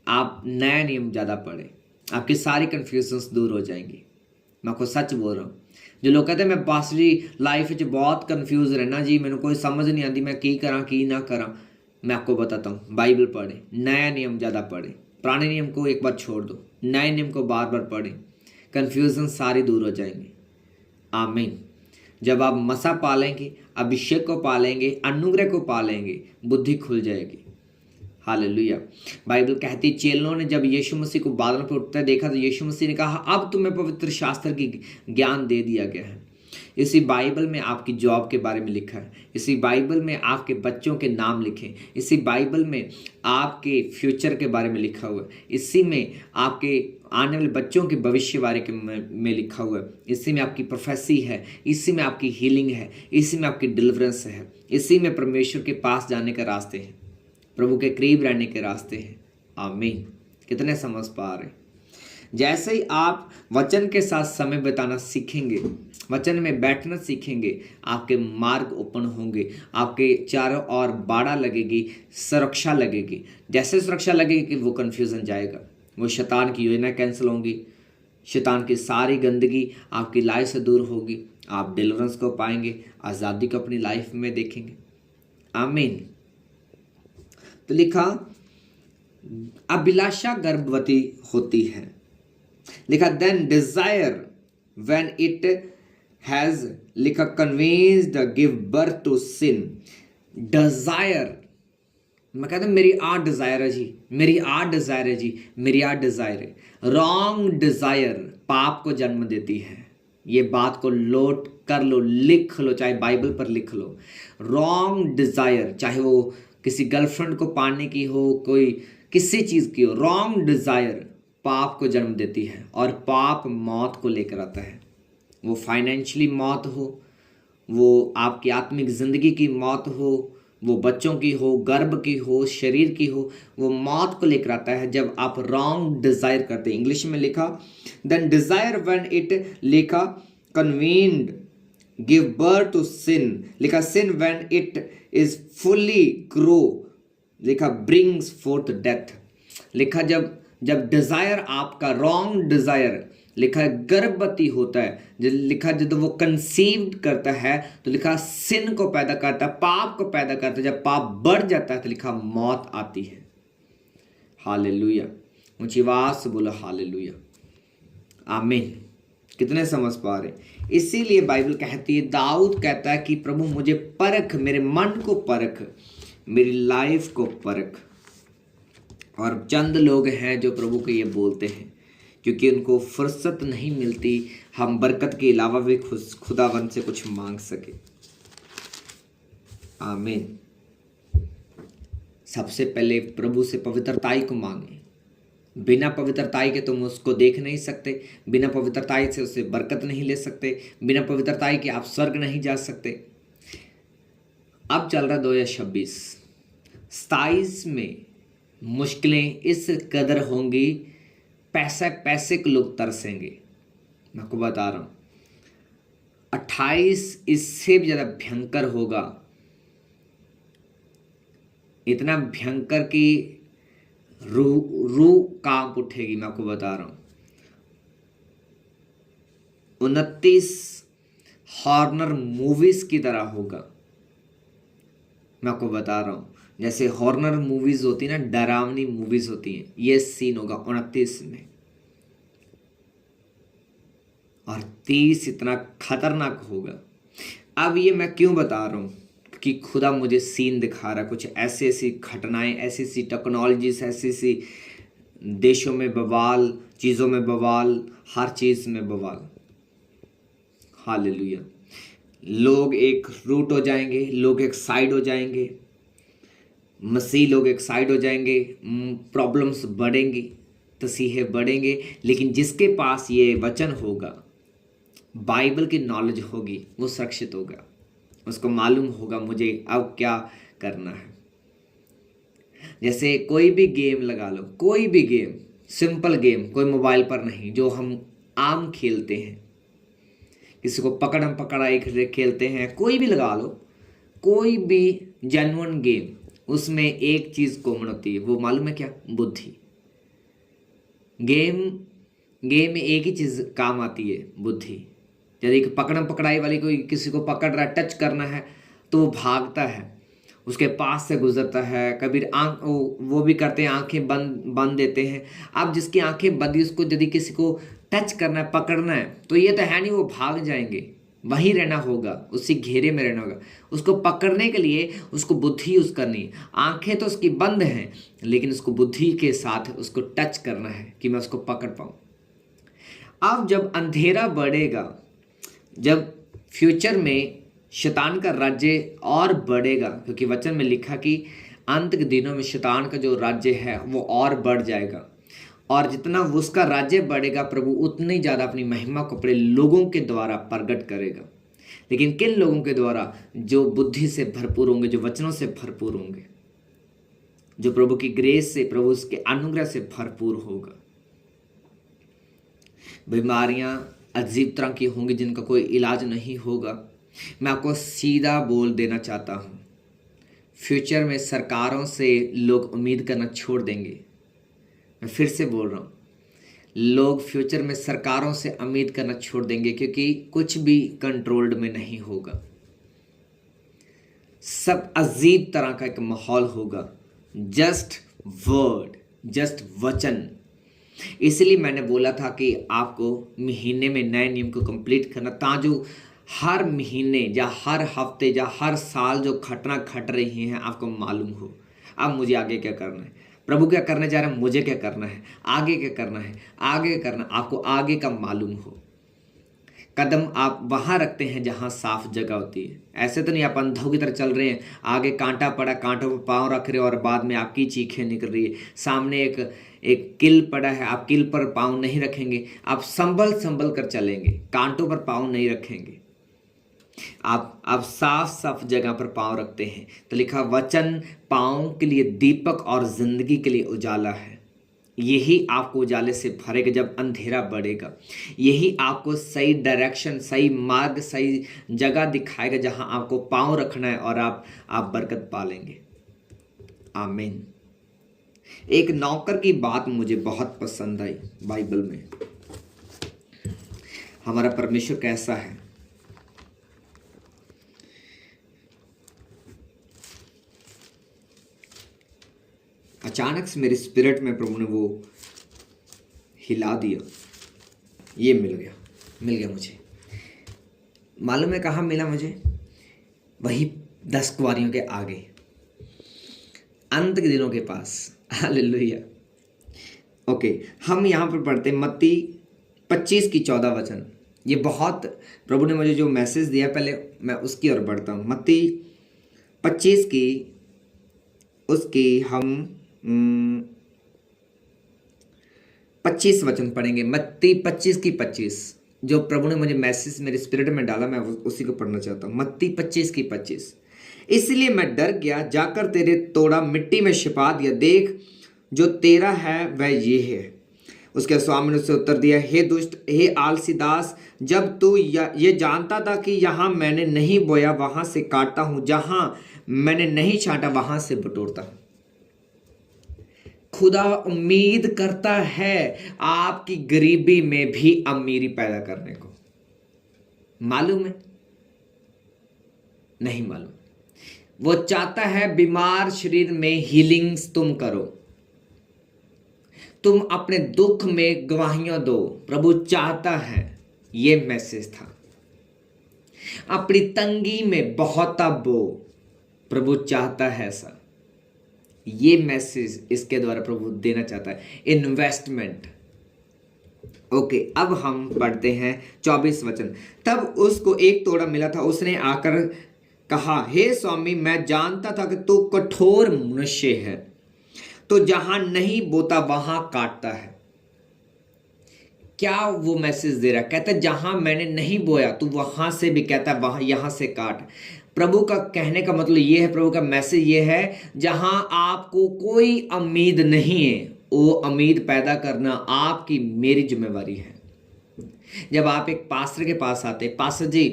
आप नया नियम ज़्यादा पढ़ें, आपकी सारी कन्फ्यूजन्स दूर हो जाएंगी। मैं आपको सच बोल रहा हूँ। जो लोग कहते हैं मैं पासरी लाइफ में बहुत कन्फ्यूज रहना जी, मैंने कोई समझ नहीं आती, मैं की करा की ना करा, मैं आपको बताता हूँ, बाइबल पढ़ें, नया नियम ज़्यादा पढ़ें, पुराने नियम को एक बार छोड़ दो, नए नियम को बार बार पढ़ें, कन्फ्यूज़न सारी दूर हो जाएंगी। आमीन। जब आप मसा पालेंगे, अभिषेक को पालेंगे, अनुग्रह को पालेंगे, बुद्धि खुल जाएगी। हालेलुया। बाइबल कहती चेलों ने जब यीशु मसीह को बादल पर उठते देखा तो यीशु मसीह ने कहा अब तुम्हें पवित्र शास्त्र की ज्ञान दे दिया गया है। इसी बाइबल में आपकी जॉब के बारे में लिखा है, इसी बाइबल में आपके बच्चों के नाम लिखे, इसी बाइबल में आपके फ्यूचर के बारे में लिखा हुआ है, इसी में आपके आने वाले बच्चों के भविष्य बारे में लिखा हुआ है, इसी में आपकी प्रोफेसी है, इसी में आपकी हीलिंग है, इसी में आपकी डिलीवरेंस है, इसी में परमेश्वर के पास जाने का रास्ते हैं, प्रभु के करीब रहने के रास्ते हैं। आमीन। कितने समझ पा रहे? जैसे ही आप वचन के साथ समय बिताना सीखेंगे, वचन में बैठना सीखेंगे, आपके मार्ग ओपन होंगे, आपके चारों ओर बाड़ा लगेगी, सुरक्षा लगेगी। जैसे सुरक्षा लगेगी कि वो कन्फ्यूज़न जाएगा, वो शैतान की योजना कैंसिल होंगी, शैतान की सारी गंदगी आपकी लाइफ से दूर होगी, आप डिलीवरेंस को पाएंगे, आज़ादी को अपनी लाइफ में देखेंगे। आमीन। तो लिखा अभिलाषा गर्भवती होती है। लिखा then desire when it has लिखा convinced give birth to sin. Desire, मैं कहता हूं मेरी आ डिजायर है जी, मेरी आ डिजायर है जी, मेरी आ डिजायर है। रॉन्ग डिजायर पाप को जन्म देती है। ये बात को नोट कर लो, लिख लो, चाहे बाइबल पर लिख लो। रॉन्ग डिजायर, चाहे वो किसी गर्लफ्रेंड को पाने की हो, कोई किसी चीज़ की हो, रॉन्ग डिज़ायर पाप को जन्म देती है और पाप मौत को लेकर आता है। वो फाइनेंशियली मौत हो, वो आपकी आत्मिक ज़िंदगी की मौत हो, वो बच्चों की हो, गर्भ की हो, शरीर की हो, वो मौत को लेकर आता है जब आप रॉन्ग डिज़ायर करते हैं। इंग्लिश में लिखा देन डिज़ायर व्हेन इट लिखा conceived give birth to sin. लिखा sin when it is fully grow लिखा ब्रिंग्स फोर्थ डेथ, लिखा जब जब डिजायर आपका रॉन्ग डिजायर, लिखा गर्भवती होता है, लिखा जब वो कंसीव्ड करता है तो लिखा सिन को पैदा करता है, पाप को पैदा करता है। जब पाप बढ़ जाता है तो लिखा मौत आती है। हालेलुया, ऊंची आवाज से बोलो हालेलुया, आमीन। कितने समझ पा रहे? इसीलिए बाइबल कहती है, दाऊद कहता है कि प्रभु मुझे परख, मेरे मन को परख, मेरी लाइफ को परख। और चंद लोग हैं जो प्रभु को ये बोलते हैं, क्योंकि उनको फुर्सत नहीं मिलती हम बरकत के अलावा भी खुदावन से कुछ मांग सके। आमीन। सबसे पहले प्रभु से पवित्रताई को मांगे। बिना पवित्रताई के तुम उसको देख नहीं सकते, बिना पवित्रताई से उससे बरकत नहीं ले सकते, बिना पवित्रताई के आप स्वर्ग नहीं जा सकते। अब चल रहा 2026, 27 में मुश्किलें इस कदर होंगी, पैसे के लोग तरसेंगे। मैं आपको बता रहा हूँ 28 इससे भी ज़्यादा भयंकर होगा, इतना भयंकर कि रूह कांप उठेगी। मैं आपको बता रहा हूँ 29 हॉरर मूवीज की तरह होगा। मैं आपको बता रहा हूँ जैसे हॉरर मूवीज होती है ना, डरावनी मूवीज होती हैं, ये सीन होगा 29 में। और 30 इतना खतरनाक होगा। अब ये मैं क्यों बता रहा हूँ कि खुदा मुझे सीन दिखा रहा है, कुछ ऐसी ऐसी घटनाएं, ऐसी ऐसी टेक्नोलॉजीज, ऐसी ऐसी देशों में बवाल, चीज़ों में बवाल, हर चीज़ में बवाल। हालेलुया। लोग एक रूट हो जाएंगे, लोग एक साइड हो जाएंगे, मसीह लोग एक साइड हो जाएंगे, प्रॉब्लम्स बढ़ेंगी, तसीहे बढ़ेंगे। लेकिन जिसके पास ये वचन होगा, बाइबल की नॉलेज होगी, वो सुरक्षित होगा। उसको मालूम होगा मुझे अब क्या करना है। जैसे कोई भी गेम लगा लो, कोई भी गेम, सिंपल गेम, कोई मोबाइल पर नहीं, जो हम आम खेलते हैं, किसी को पकड़म पकड़ाई खेलते हैं, कोई भी लगा लो, कोई भी जेन्युइन गेम, उसमें एक चीज़ कॉमन होती है, वो मालूम है क्या? बुद्धि। गेम में एक ही चीज़ काम आती है, बुद्धि। यदि पकड़म पकड़ाई वाली कोई किसी को पकड़ रहा है, टच करना है, तो वो भागता है, उसके पास से गुजरता है। कभी वो भी करते हैं, आंखें बंद देते हैं। अब जिसकी आंखें बंदी, उसको यदि किसी को टच करना है, पकड़ना है, तो ये तो है नहीं वो भाग जाएंगे, वहीं रहना होगा, उसी घेरे में रहना होगा। उसको पकड़ने के लिए उसको बुद्धि यूज़ करनी है। आंखें तो उसकी बंद हैं, लेकिन उसको बुद्धि के साथ उसको टच करना है कि मैं उसको पकड़ पाऊँ। अब जब अंधेरा बढ़ेगा, जब फ्यूचर में शैतान का राज्य और बढ़ेगा, क्योंकि वचन में लिखा कि अंत के दिनों में शैतान का जो राज्य है वो और बढ़ जाएगा, और जितना उसका राज्य बढ़ेगा, प्रभु उतनी ज़्यादा अपनी महिमा को अपने लोगों के द्वारा प्रकट करेगा। लेकिन किन लोगों के द्वारा? जो बुद्धि से भरपूर होंगे, जो वचनों से भरपूर होंगे, जो प्रभु की ग्रेस से, प्रभु उसके अनुग्रह से भरपूर होगा। बीमारियां अजीब तरह की होंगी जिनका कोई इलाज नहीं होगा। मैं आपको सीधा बोल देना चाहता हूँ, फ्यूचर में सरकारों से लोग उम्मीद करना छोड़ देंगे। मैं फिर से बोल रहा हूँ, लोग फ्यूचर में सरकारों से उम्मीद करना छोड़ देंगे, क्योंकि कुछ भी कंट्रोल्ड में नहीं होगा। सब अजीब तरह का एक माहौल होगा। जस्ट वर्ड, जस्ट वचन। इसलिए मैंने बोला था कि आपको महीने में नए नियम को कंप्लीट करना, ताकि हर महीने या हर हफ्ते या हर साल जो घटना घट रही हैं आपको मालूम हो, अब मुझे आगे क्या करना है, प्रभु क्या करने जा रहा है, मुझे क्या करना है, आगे क्या करना है, आगे करना, आपको आगे का मालूम हो। कदम आप वहाँ रखते हैं जहाँ साफ जगह होती है। ऐसे तो नहीं आप अंधों की तरह चल रहे हैं, आगे कांटा पड़ा, कांटों पर पाँव रख रहे हो और बाद में आपकी चीखें निकल रही है। सामने एक किल पड़ा है, आप किल पर पाँव नहीं रखेंगे, आप संभल कर चलेंगे, कांटों पर पाँव नहीं रखेंगे। आप साफ जगह पर पाँव रखते हैं। तो लिखा वचन पाँव के लिए दीपक और जिंदगी के लिए उजाला है। यही आपको उजाले से भरेगा जब अंधेरा बढ़ेगा। यही आपको सही डायरेक्शन, सही मार्ग, सही जगह दिखाएगा जहां आपको पाँव रखना है, और आप बरकत पालेंगे। आमीन। एक नौकर की बात मुझे बहुत पसंद आई बाइबल में। हमारा परमेश्वर कैसा है। अचानक से मेरे स्पिरिट में प्रभु ने वो हिला दिया। ये मिल गया मुझे। मालूम है कहाँ मिला मुझे? वही 10 कुंवारियों के आगे, अंत के दिनों के पास। हालेलुया। ओके, हम यहाँ पर पढ़ते हैं मत्ती 25 की 14 वचन। ये बहुत प्रभु ने मुझे जो मैसेज दिया, पहले मैं उसकी ओर बढ़ता हूँ। मत्ती 25 की उसकी हम 25 वचन पढ़ेंगे। मत्ती 25 की 25, जो प्रभु ने मुझे मैसेज मेरे स्पिरिट में डाला, मैं उसी को पढ़ना चाहता हूँ। मत्ती 25 की 25। इसलिए मैं डर गया, जाकर तेरे तोड़ा मिट्टी में छिपा दिया। देख, जो तेरा है वह ये है। उसके स्वामी ने उससे उत्तर दिया, हे दुष्ट, हे आलसी दास, जब तू ये जानता था कि यहाँ मैंने नहीं बोया वहां से काटता हूँ, जहां मैंने नहीं छांटा वहां से बटोरता हूँ। खुदा उम्मीद करता है आपकी गरीबी में भी अमीरी पैदा करने को। मालूम है? नहीं मालूम। वो चाहता है बीमार शरीर में हीलिंग्स तुम करो, तुम अपने दुख में गवाहियां दो। प्रभु चाहता है। ये मैसेज था। अपनी तंगी में बहुता बो, प्रभु चाहता है ऐसा। ये मैसेज इसके द्वारा प्रभु देना चाहता है, इन्वेस्टमेंट। ओके, अब हम पढ़ते हैं 24 वचन। तब उसको एक तोड़ा मिला था। उसने आकर कहा, हे स्वामी, मैं जानता था कि तू कठोर मनुष्य है, तो जहां नहीं बोता वहां काटता है। क्या वो मैसेज दे रहा? कहता है जहां मैंने नहीं बोया तू वहां से भी कहता है वहां यहां से काट। प्रभु का कहने का मतलब ये है, प्रभु का मैसेज ये है, जहां आपको कोई उम्मीद नहीं है, वो उम्मीद पैदा करना आपकी मेरी जिम्मेवारी है। जब आप एक पास्टर के पास आते, पास्टर जी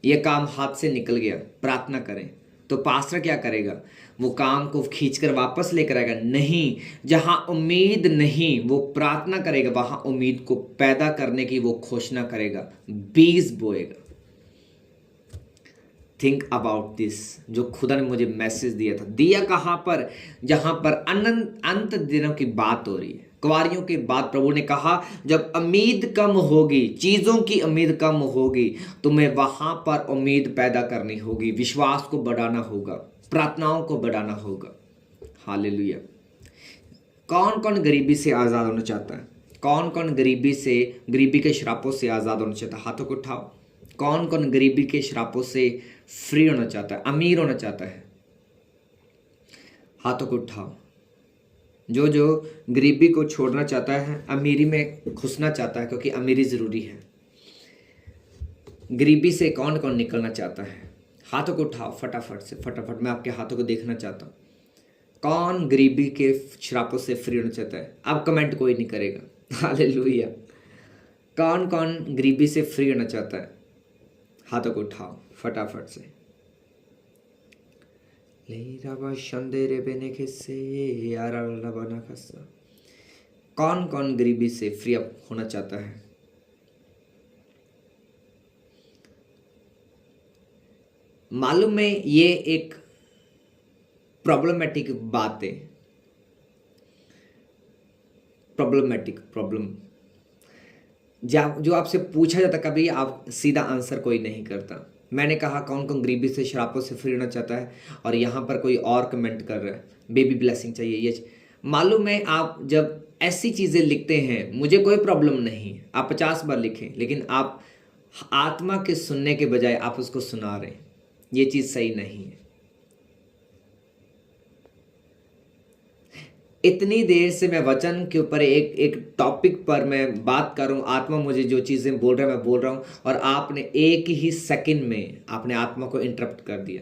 ये काम हाथ से निकल गया, प्रार्थना करें, तो पास्टर क्या करेगा? वो काम को खींचकर वापस लेकर आएगा? नहीं, जहां उम्मीद नहीं वो प्रार्थना करेगा, वहां उम्मीद को पैदा करने की वो घोषणा करेगा, बीज बोएगा। थिंक अबाउट दिस, जो खुदा ने मुझे मैसेज दिया था। दिया कहां पर? जहां पर अंत दिनों की बात हो रही है, कुंवारियों की बात। प्रभु ने कहा जब उम्मीद कम होगी, चीजों की उम्मीद कम होगी, तुम्हें वहां पर उम्मीद पैदा करनी होगी, विश्वास को बढ़ाना होगा, प्रार्थनाओं को बढ़ाना होगा। हालेलुया। कौन कौन गरीबी से आजाद होना चाहता है? कौन कौन गरीबी के श्रापों से आजाद होना चाहता है? हाथों को उठाओ। कौन कौन गरीबी के श्रापों से फ्री होना चाहता है, अमीर होना चाहता है? हाथों को उठाओ। जो जो गरीबी को छोड़ना चाहता है, अमीरी में घुसना चाहता है, क्योंकि अमीरी जरूरी है। गरीबी से कौन कौन निकलना चाहता है? हाथों को उठाओ फटाफट से, फटाफट। मैं आपके हाथों को देखना चाहता हूँ। कौन गरीबी के श्रापों से फ्री होना चाहता है? अब कमेंट कोई नहीं करेगा। हालेलुया। कौन कौन गरीबी से फ्री होना चाहता है? हाथों को उठाओ फटाफट से। कौन कौन गरीबी से फ्री अप होना चाहता है? मालूम है ये एक प्रॉब्लमेटिक बात है। प्रॉब्लम जो आपसे पूछा जाता, कभी आप सीधा आंसर कोई नहीं करता। मैंने कहा कौन कौन गरीबी से श्रापों से फ्री होना चाहता है, और यहाँ पर कोई और कमेंट कर रहा है बेबी ब्लेसिंग चाहिए। ये मालूम है, आप जब ऐसी चीज़ें लिखते हैं, मुझे कोई प्रॉब्लम नहीं, आप 50 बार लिखें, लेकिन आप आत्मा के सुनने के बजाय आप उसको सुना रहे हैं। ये चीज़ सही नहीं है। इतनी देर से मैं वचन के ऊपर एक टॉपिक पर मैं बात कर रहा हूँ। आत्मा मुझे जो चीज़ें बोल रहा है मैं बोल रहा हूँ, और आपने एक ही सेकंड में आपने आत्मा को इंटरप्ट कर दिया।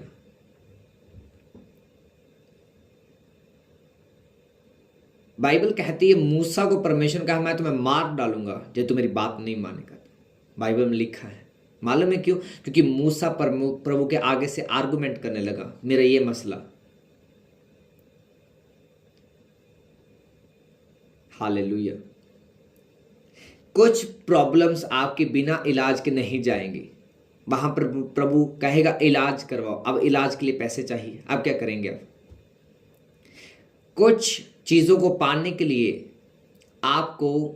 बाइबल कहती है, मूसा को परमेश्वर ने कहा मैं तुम्हें मार डालूंगा जो तू मेरी बात नहीं मानेगा। बाइबल में लिखा है। मालूम है क्यों? क्योंकि मूसा प्रभु के आगे से आर्गुमेंट करने लगा, मेरा ये मसला। हालेलुया। कुछ प्रॉब्लम्स आपके बिना इलाज के नहीं जाएंगी। वहां पर प्रभु कहेगा इलाज करवाओ। अब इलाज के लिए पैसे चाहिए, अब क्या करेंगे? अब कुछ चीजों को पाने के लिए आपको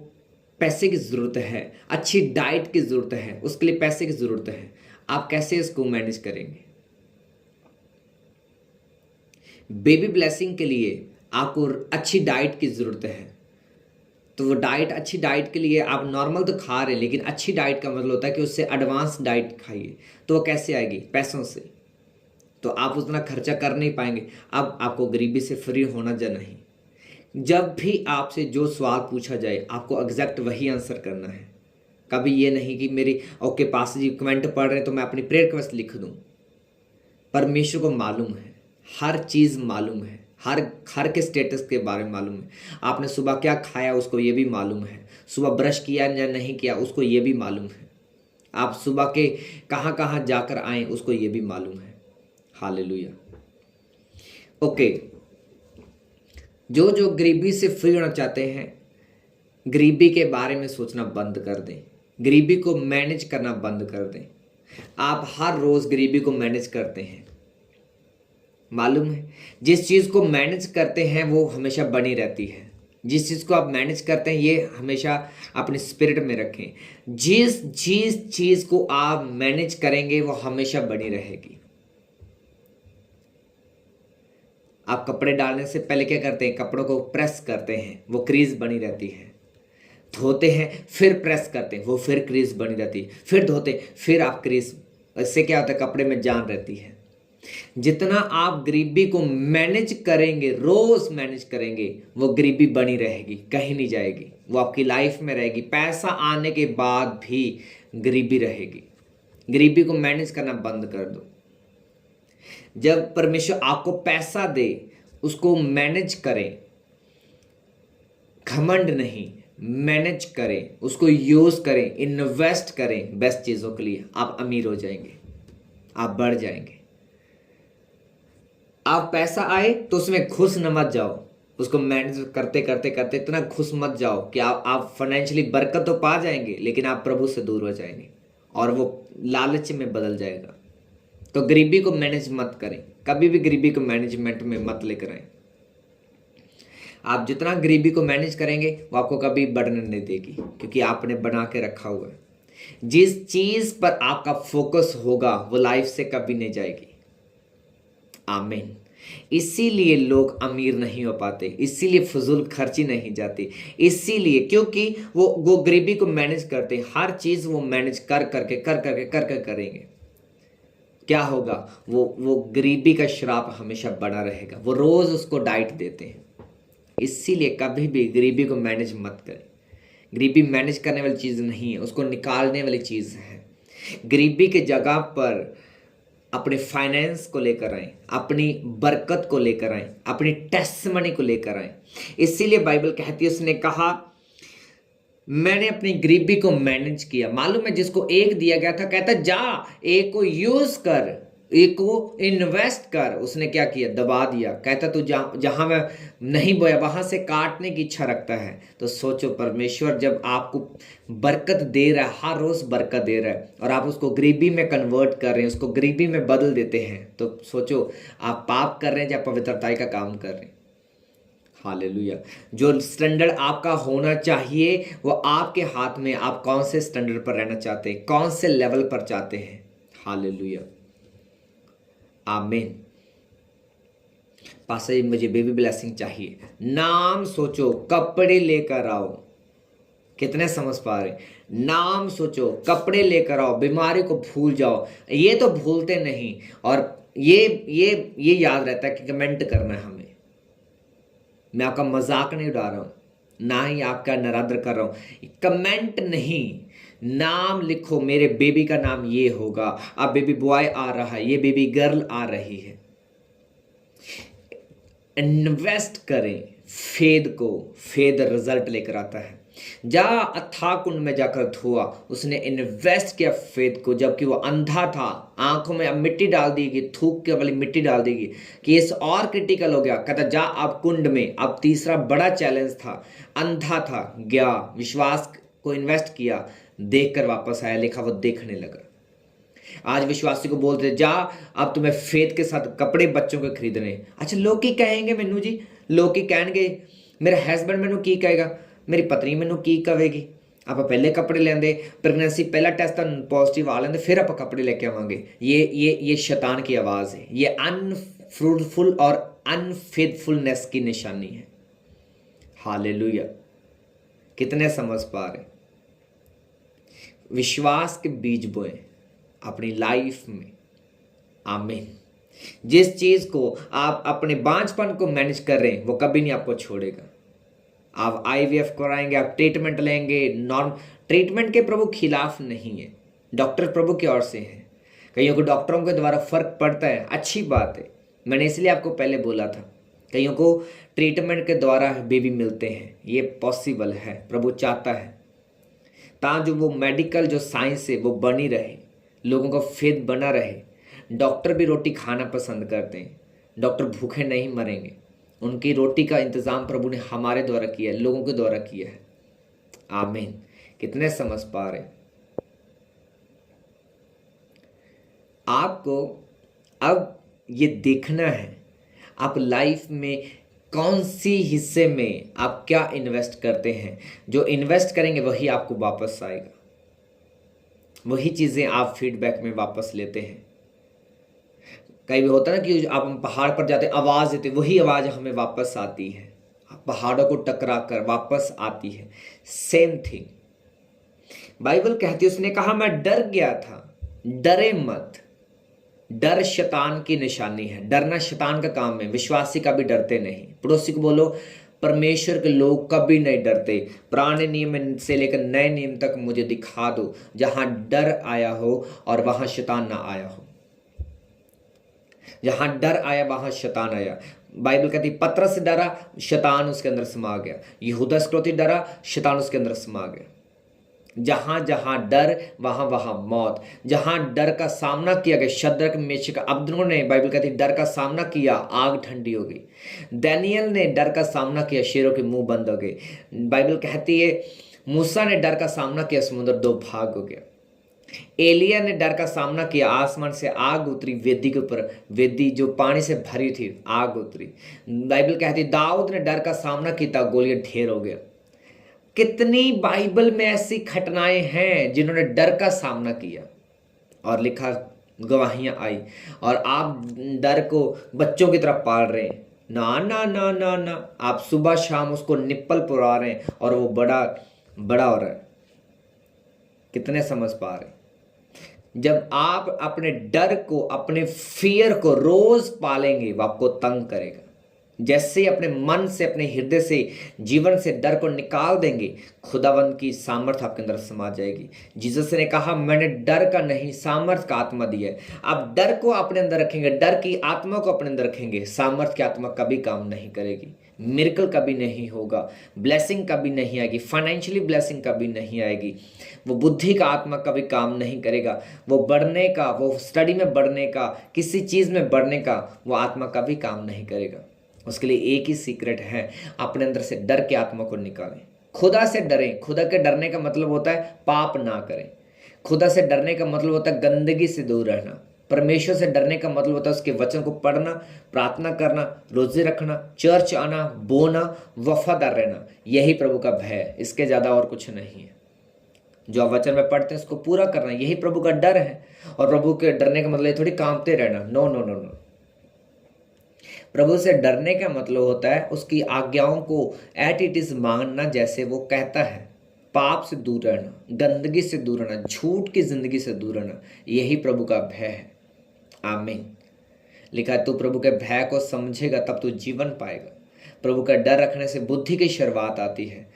पैसे की जरूरत है, अच्छी डाइट की जरूरत है, उसके लिए पैसे की जरूरत है। आप कैसे इसको मैनेज करेंगे? बेबी ब्लेसिंग के लिए आपको अच्छी डाइट की जरूरत है, तो वो डाइट, अच्छी डाइट के लिए आप नॉर्मल तो खा रहे हैं, लेकिन अच्छी डाइट का मतलब होता है कि उससे एडवांस डाइट खाइए। तो वो कैसे आएगी? पैसों से। तो आप उतना खर्चा कर नहीं पाएंगे। अब आपको गरीबी से फ्री होना या नहीं। जब भी आपसे जो सवाल पूछा जाए आपको एग्जैक्ट वही आंसर करना है। कभी ये नहीं कि मेरी ओके पास जी कमेंट पढ़ रहे हैं तो मैं अपनी प्रेयर रिक्वेस्ट लिख दूं। परमेश्वर को मालूम है, हर चीज़ मालूम है, हर के स्टेटस के बारे में मालूम है। आपने सुबह क्या खाया उसको ये भी मालूम है, सुबह ब्रश किया या नहीं किया उसको ये भी मालूम है, आप सुबह के कहाँ कहाँ जाकर आए उसको ये भी मालूम है। हालेलुया। ओके, जो जो गरीबी से फ्री होना चाहते हैं, गरीबी के बारे में सोचना बंद कर दें, गरीबी को मैनेज करना बंद कर दें। आप हर रोज गरीबी को मैनेज करते हैं, मालूम है? जिस चीज़ को मैनेज करते हैं वो हमेशा बनी रहती है। जिस चीज़ को आप मैनेज करते हैं ये हमेशा अपने स्पिरिट में रखें। जिस चीज़ को आप मैनेज करेंगे वो हमेशा बनी रहेगी। आप कपड़े डालने से पहले क्या करते हैं? कपड़ों को प्रेस करते हैं, वो क्रीज बनी रहती है। धोते हैं, फिर प्रेस करते हैं, वो फिर क्रीज बनी रहती है। फिर धोते, फिर आप क्रीज। इससे क्या होता है? कपड़े में जान रहती है। जितना आप गरीबी को मैनेज करेंगे, रोज मैनेज करेंगे, वो गरीबी बनी रहेगी, कहीं नहीं जाएगी, वो आपकी लाइफ में रहेगी। पैसा आने के बाद भी गरीबी रहेगी। गरीबी को मैनेज करना बंद कर दो। जब परमेश्वर आपको पैसा दे उसको मैनेज करें, घमंड नहीं, मैनेज करें, उसको यूज करें, इन्वेस्ट करें बेस्ट चीजों के लिए। आप अमीर हो जाएंगे, आप बढ़ जाएंगे। आप पैसा आए तो उसमें घुस न मत जाओ, उसको मैनेज करते करते करते इतना घुस मत जाओ कि आप फाइनेंशियली बरकत तो पा जाएंगे लेकिन आप प्रभु से दूर हो जाएंगे और वो लालच में बदल जाएगा। तो गरीबी को मैनेज मत करें, कभी भी गरीबी को मैनेजमेंट में मत लेकर आए। आप जितना गरीबी को मैनेज करेंगे वो आपको कभी बढ़ने नहीं देगी, क्योंकि आपने बना के रखा हुआ है। जिस चीज पर आपका फोकस होगा वो लाइफ से कभी नहीं जाएगी। आमीन। इसीलिए लोग अमीर नहीं हो पाते, इसीलिए फजूल खर्ची नहीं जाती, इसीलिए क्योंकि वो गरीबी को मैनेज करते। हर चीज वो मैनेज कर करके करेंगे। क्या होगा? वो गरीबी का श्राप हमेशा बना रहेगा। वो रोज उसको डाइट देते हैं। इसीलिए कभी भी गरीबी को मैनेज मत करें। गरीबी मैनेज करने वाली चीज नहीं है, उसको निकालने वाली चीज है। गरीबी के जगह पर अपने फाइनेंस को लेकर आए, अपनी बरकत को लेकर आए, अपनी टेस्टमनी को लेकर आए। इसीलिए बाइबल कहती है, उसने कहा मैंने अपनी गरीबी को मैनेज किया। मालूम है, जिसको एक दिया गया था कहता जा एक को यूज कर, एक को इन्वेस्ट कर, उसने क्या किया? दबा दिया। कहता तू जहां मैं नहीं बोया वहां से काटने की इच्छा रखता है। तो सोचो, परमेश्वर जब आपको बरकत दे रहा है, हर रोज बरकत दे रहा है, और आप उसको गरीबी में कन्वर्ट कर रहे हैं, उसको गरीबी में बदल देते हैं, तो सोचो आप पाप कर रहे हैं या पवित्रताई का काम कर रहे हैं। हालेलुया। जो स्टैंडर्ड आपका होना चाहिए वो आपके हाथ में। आप कौन से स्टैंडर्ड पर रहना चाहते हैं, कौन से लेवल पर चाहते हैं? हालेलुया। आमीन। पास मुझे बेबी ब्लेसिंग चाहिए। नाम सोचो, कपड़े लेकर आओ। कितने समझ पा रहे? नाम सोचो, कपड़े लेकर आओ, बीमारी को भूल जाओ। ये तो भूलते नहीं, और ये याद रहता है कि कमेंट करना है हमें। मैं आपका मजाक नहीं उड़ा रहा हूं, ना ही आपका नरादर कर रहा हूं। कमेंट नहीं, नाम लिखो। मेरे बेबी का नाम ये होगा, अब बेबी बॉय आ रहा है, ये बेबी गर्ल आ रही है। इन्वेस्ट करें फेद को, फेद रिजल्ट लेकर आता है। जा अथाह कुंड में जाकर धोआ। उसने इन्वेस्ट किया फेथ को, जबकि वो अंधा था। आंखों में अब मिट्टी डाल दी गई, थूक के वाली मिट्टी डाल दी गई। केस और क्रिटिकल हो गया। कहता जा अब कुंड में। अब तीसरा बड़ा चैलेंज था। अंधा था, गया, विश्वास को इन्वेस्ट किया, देखकर वापस आया। लिखा वो देखने लगा। आज विश्वासी को बोलते जा अब तुम्हें फेथ के साथ कपड़े बच्चों के खरीदने। अच्छा, लोग की कहेंगे मैनू जी, लोग की कहेंगे मेरा हस्बैंड मैनू की कहेगा, मेरी पत्नी मैनू की कहेगी। आप पहले कपड़े लेंदे, प्रेगनेंसी पहला टेस्ट पॉजिटिव आ लेंदे, फिर आप कपड़े लेके आवांगे। ये शैतान की आवाज़ है। ये अनफ्रूटफुल और अनफेथफुलनेस की निशानी है। हालेलुया। कितने समझ पा रहे? विश्वास के बीज बोए अपनी लाइफ में। आमीन। जिस चीज को आप अपने बांझपन को मैनेज कर रहे हैं वो कभी नहीं आपको छोड़ेगा। आप आईवीएफ कराएंगे, आप ट्रीटमेंट लेंगे, नॉर्म ट्रीटमेंट के प्रभु खिलाफ नहीं है, डॉक्टर प्रभु की ओर से है। कईयों को डॉक्टरों के द्वारा फर्क पड़ता है, अच्छी बात है। मैंने इसलिए आपको पहले बोला था, कईयों को ट्रीटमेंट के द्वारा बेबी मिलते हैं, ये पॉसिबल है, प्रभु चाहता है। जो वो मेडिकल जो साइंस है वो बनी रहे, लोगों का फेथ बना रहे। डॉक्टर भी रोटी खाना पसंद करते हैं, डॉक्टर भूखे नहीं मरेंगे। उनकी रोटी का इंतज़ाम प्रभु ने हमारे द्वारा किया है, लोगों के द्वारा किया है। आमीन। कितने समझ पा रहे? आपको अब ये देखना है आप लाइफ में कौन सी हिस्से में आप क्या इन्वेस्ट करते हैं। जो इन्वेस्ट करेंगे वही आपको वापस आएगा, वही चीज़ें आप फीडबैक में वापस लेते हैं। कई बार होता है ना कि आप पहाड़ पर जाते आवाज़ देते, वही आवाज़ हमें वापस आती है, पहाड़ों को टकरा कर वापस आती है। सेम थिंग बाइबल कहती है, उसने कहा मैं डर गया था। डरे मत। डर शैतान की निशानी है। डरना शैतान का काम है। विश्वासी कभी डरते नहीं। पड़ोसी को बोलो परमेश्वर के लोग कभी नहीं डरते। पुराने नियम से लेकर नए नियम तक मुझे दिखा दो जहां डर आया हो और वहां शैतान ना आया हो। जहां डर आया वहां शैतान आया। बाइबल कहती पतरस से डरा, शैतान उसके अंदर समा गया। यहूदा इस्करियोती डरा, शैतान उसके अंदर समा गया। जहां जहां डर वहां वहां मौत। जहां डर का सामना किया गया, शद्रक मेशक अबदनो ने, बाइबल कहती डर का सामना किया, आग ठंडी हो गई। दानियल ने डर का सामना किया, शेरों के मुंह बंद हो गए। बाइबल कहती है मूसा ने डर का सामना किया, समुद्र दो भाग हो गया। एलिया ने डर का सामना किया, आसमान से आग उतरी वेदी के ऊपर, वेदी जो पानी से भरी थी आग उतरी। बाइबल कहती दाऊद ने डर का सामना किया, गोलियां ढेर हो गया। कितनी बाइबल में ऐसी घटनाएं हैं जिन्होंने डर का सामना किया और लिखा गवाहियां आई। और आप डर को बच्चों की तरह पाल रहे हैं। ना ना ना ना ना, आप सुबह शाम उसको निप्पल पुरा रहे हैं और वो बड़ा बड़ा हो रहा है। कितने समझ पा रहे? जब आप अपने डर को, अपने फियर को रोज पालेंगे वो आपको तंग करेगा। जैसे अपने मन से, अपने हृदय से, जीवन से डर को निकाल देंगे, खुदावंत की सामर्थ आपके अंदर समा जाएगी। जीसस ने कहा मैंने डर का नहीं सामर्थ का आत्मा दिया है। आप डर को अपने अंदर रखेंगे, डर की आत्मा को अपने अंदर रखेंगे, सामर्थ की आत्मा कभी काम नहीं करेगी। मिरेकल कभी नहीं होगा, ब्लेसिंग कभी नहीं आएगी, फाइनेंशियली ब्लेसिंग कभी नहीं आएगी। वो बुद्धि का आत्मा कभी काम नहीं करेगा। वो बढ़ने का, वो स्टडी में बढ़ने का, किसी चीज़ में बढ़ने का वो आत्मा कभी काम नहीं करेगा। उसके लिए एक ही सीक्रेट है, अपने अंदर से डर के आत्मा को निकालें। खुदा से डरें। खुदा के डरने का मतलब होता है पाप ना करें। खुदा से डरने का मतलब होता है गंदगी से दूर रहना। परमेश्वर से डरने का मतलब होता है उसके वचन को पढ़ना, प्रार्थना करना, रोजे रखना, चर्च आना, बोना, वफादार रहना। यही प्रभु का भय है, इसके ज़्यादा और कुछ नहीं है। जो आप वचन में पढ़ते हैं उसको पूरा करना, यही प्रभु का डर है। और प्रभु के डरने का मतलब थोड़ी कांपते रहना। No no no no. प्रभु से डरने का मतलब होता है उसकी आज्ञाओं को एट इट इज मानना जैसे वो कहता है। पाप से दूर रहना, गंदगी से दूर रहना, झूठ की जिंदगी से दूर रहना, यही प्रभु का भय है। आमीन। लिखा है तू प्रभु के भय को समझेगा तब तू जीवन पाएगा। प्रभु का डर रखने से बुद्धि की शुरुआत आती है।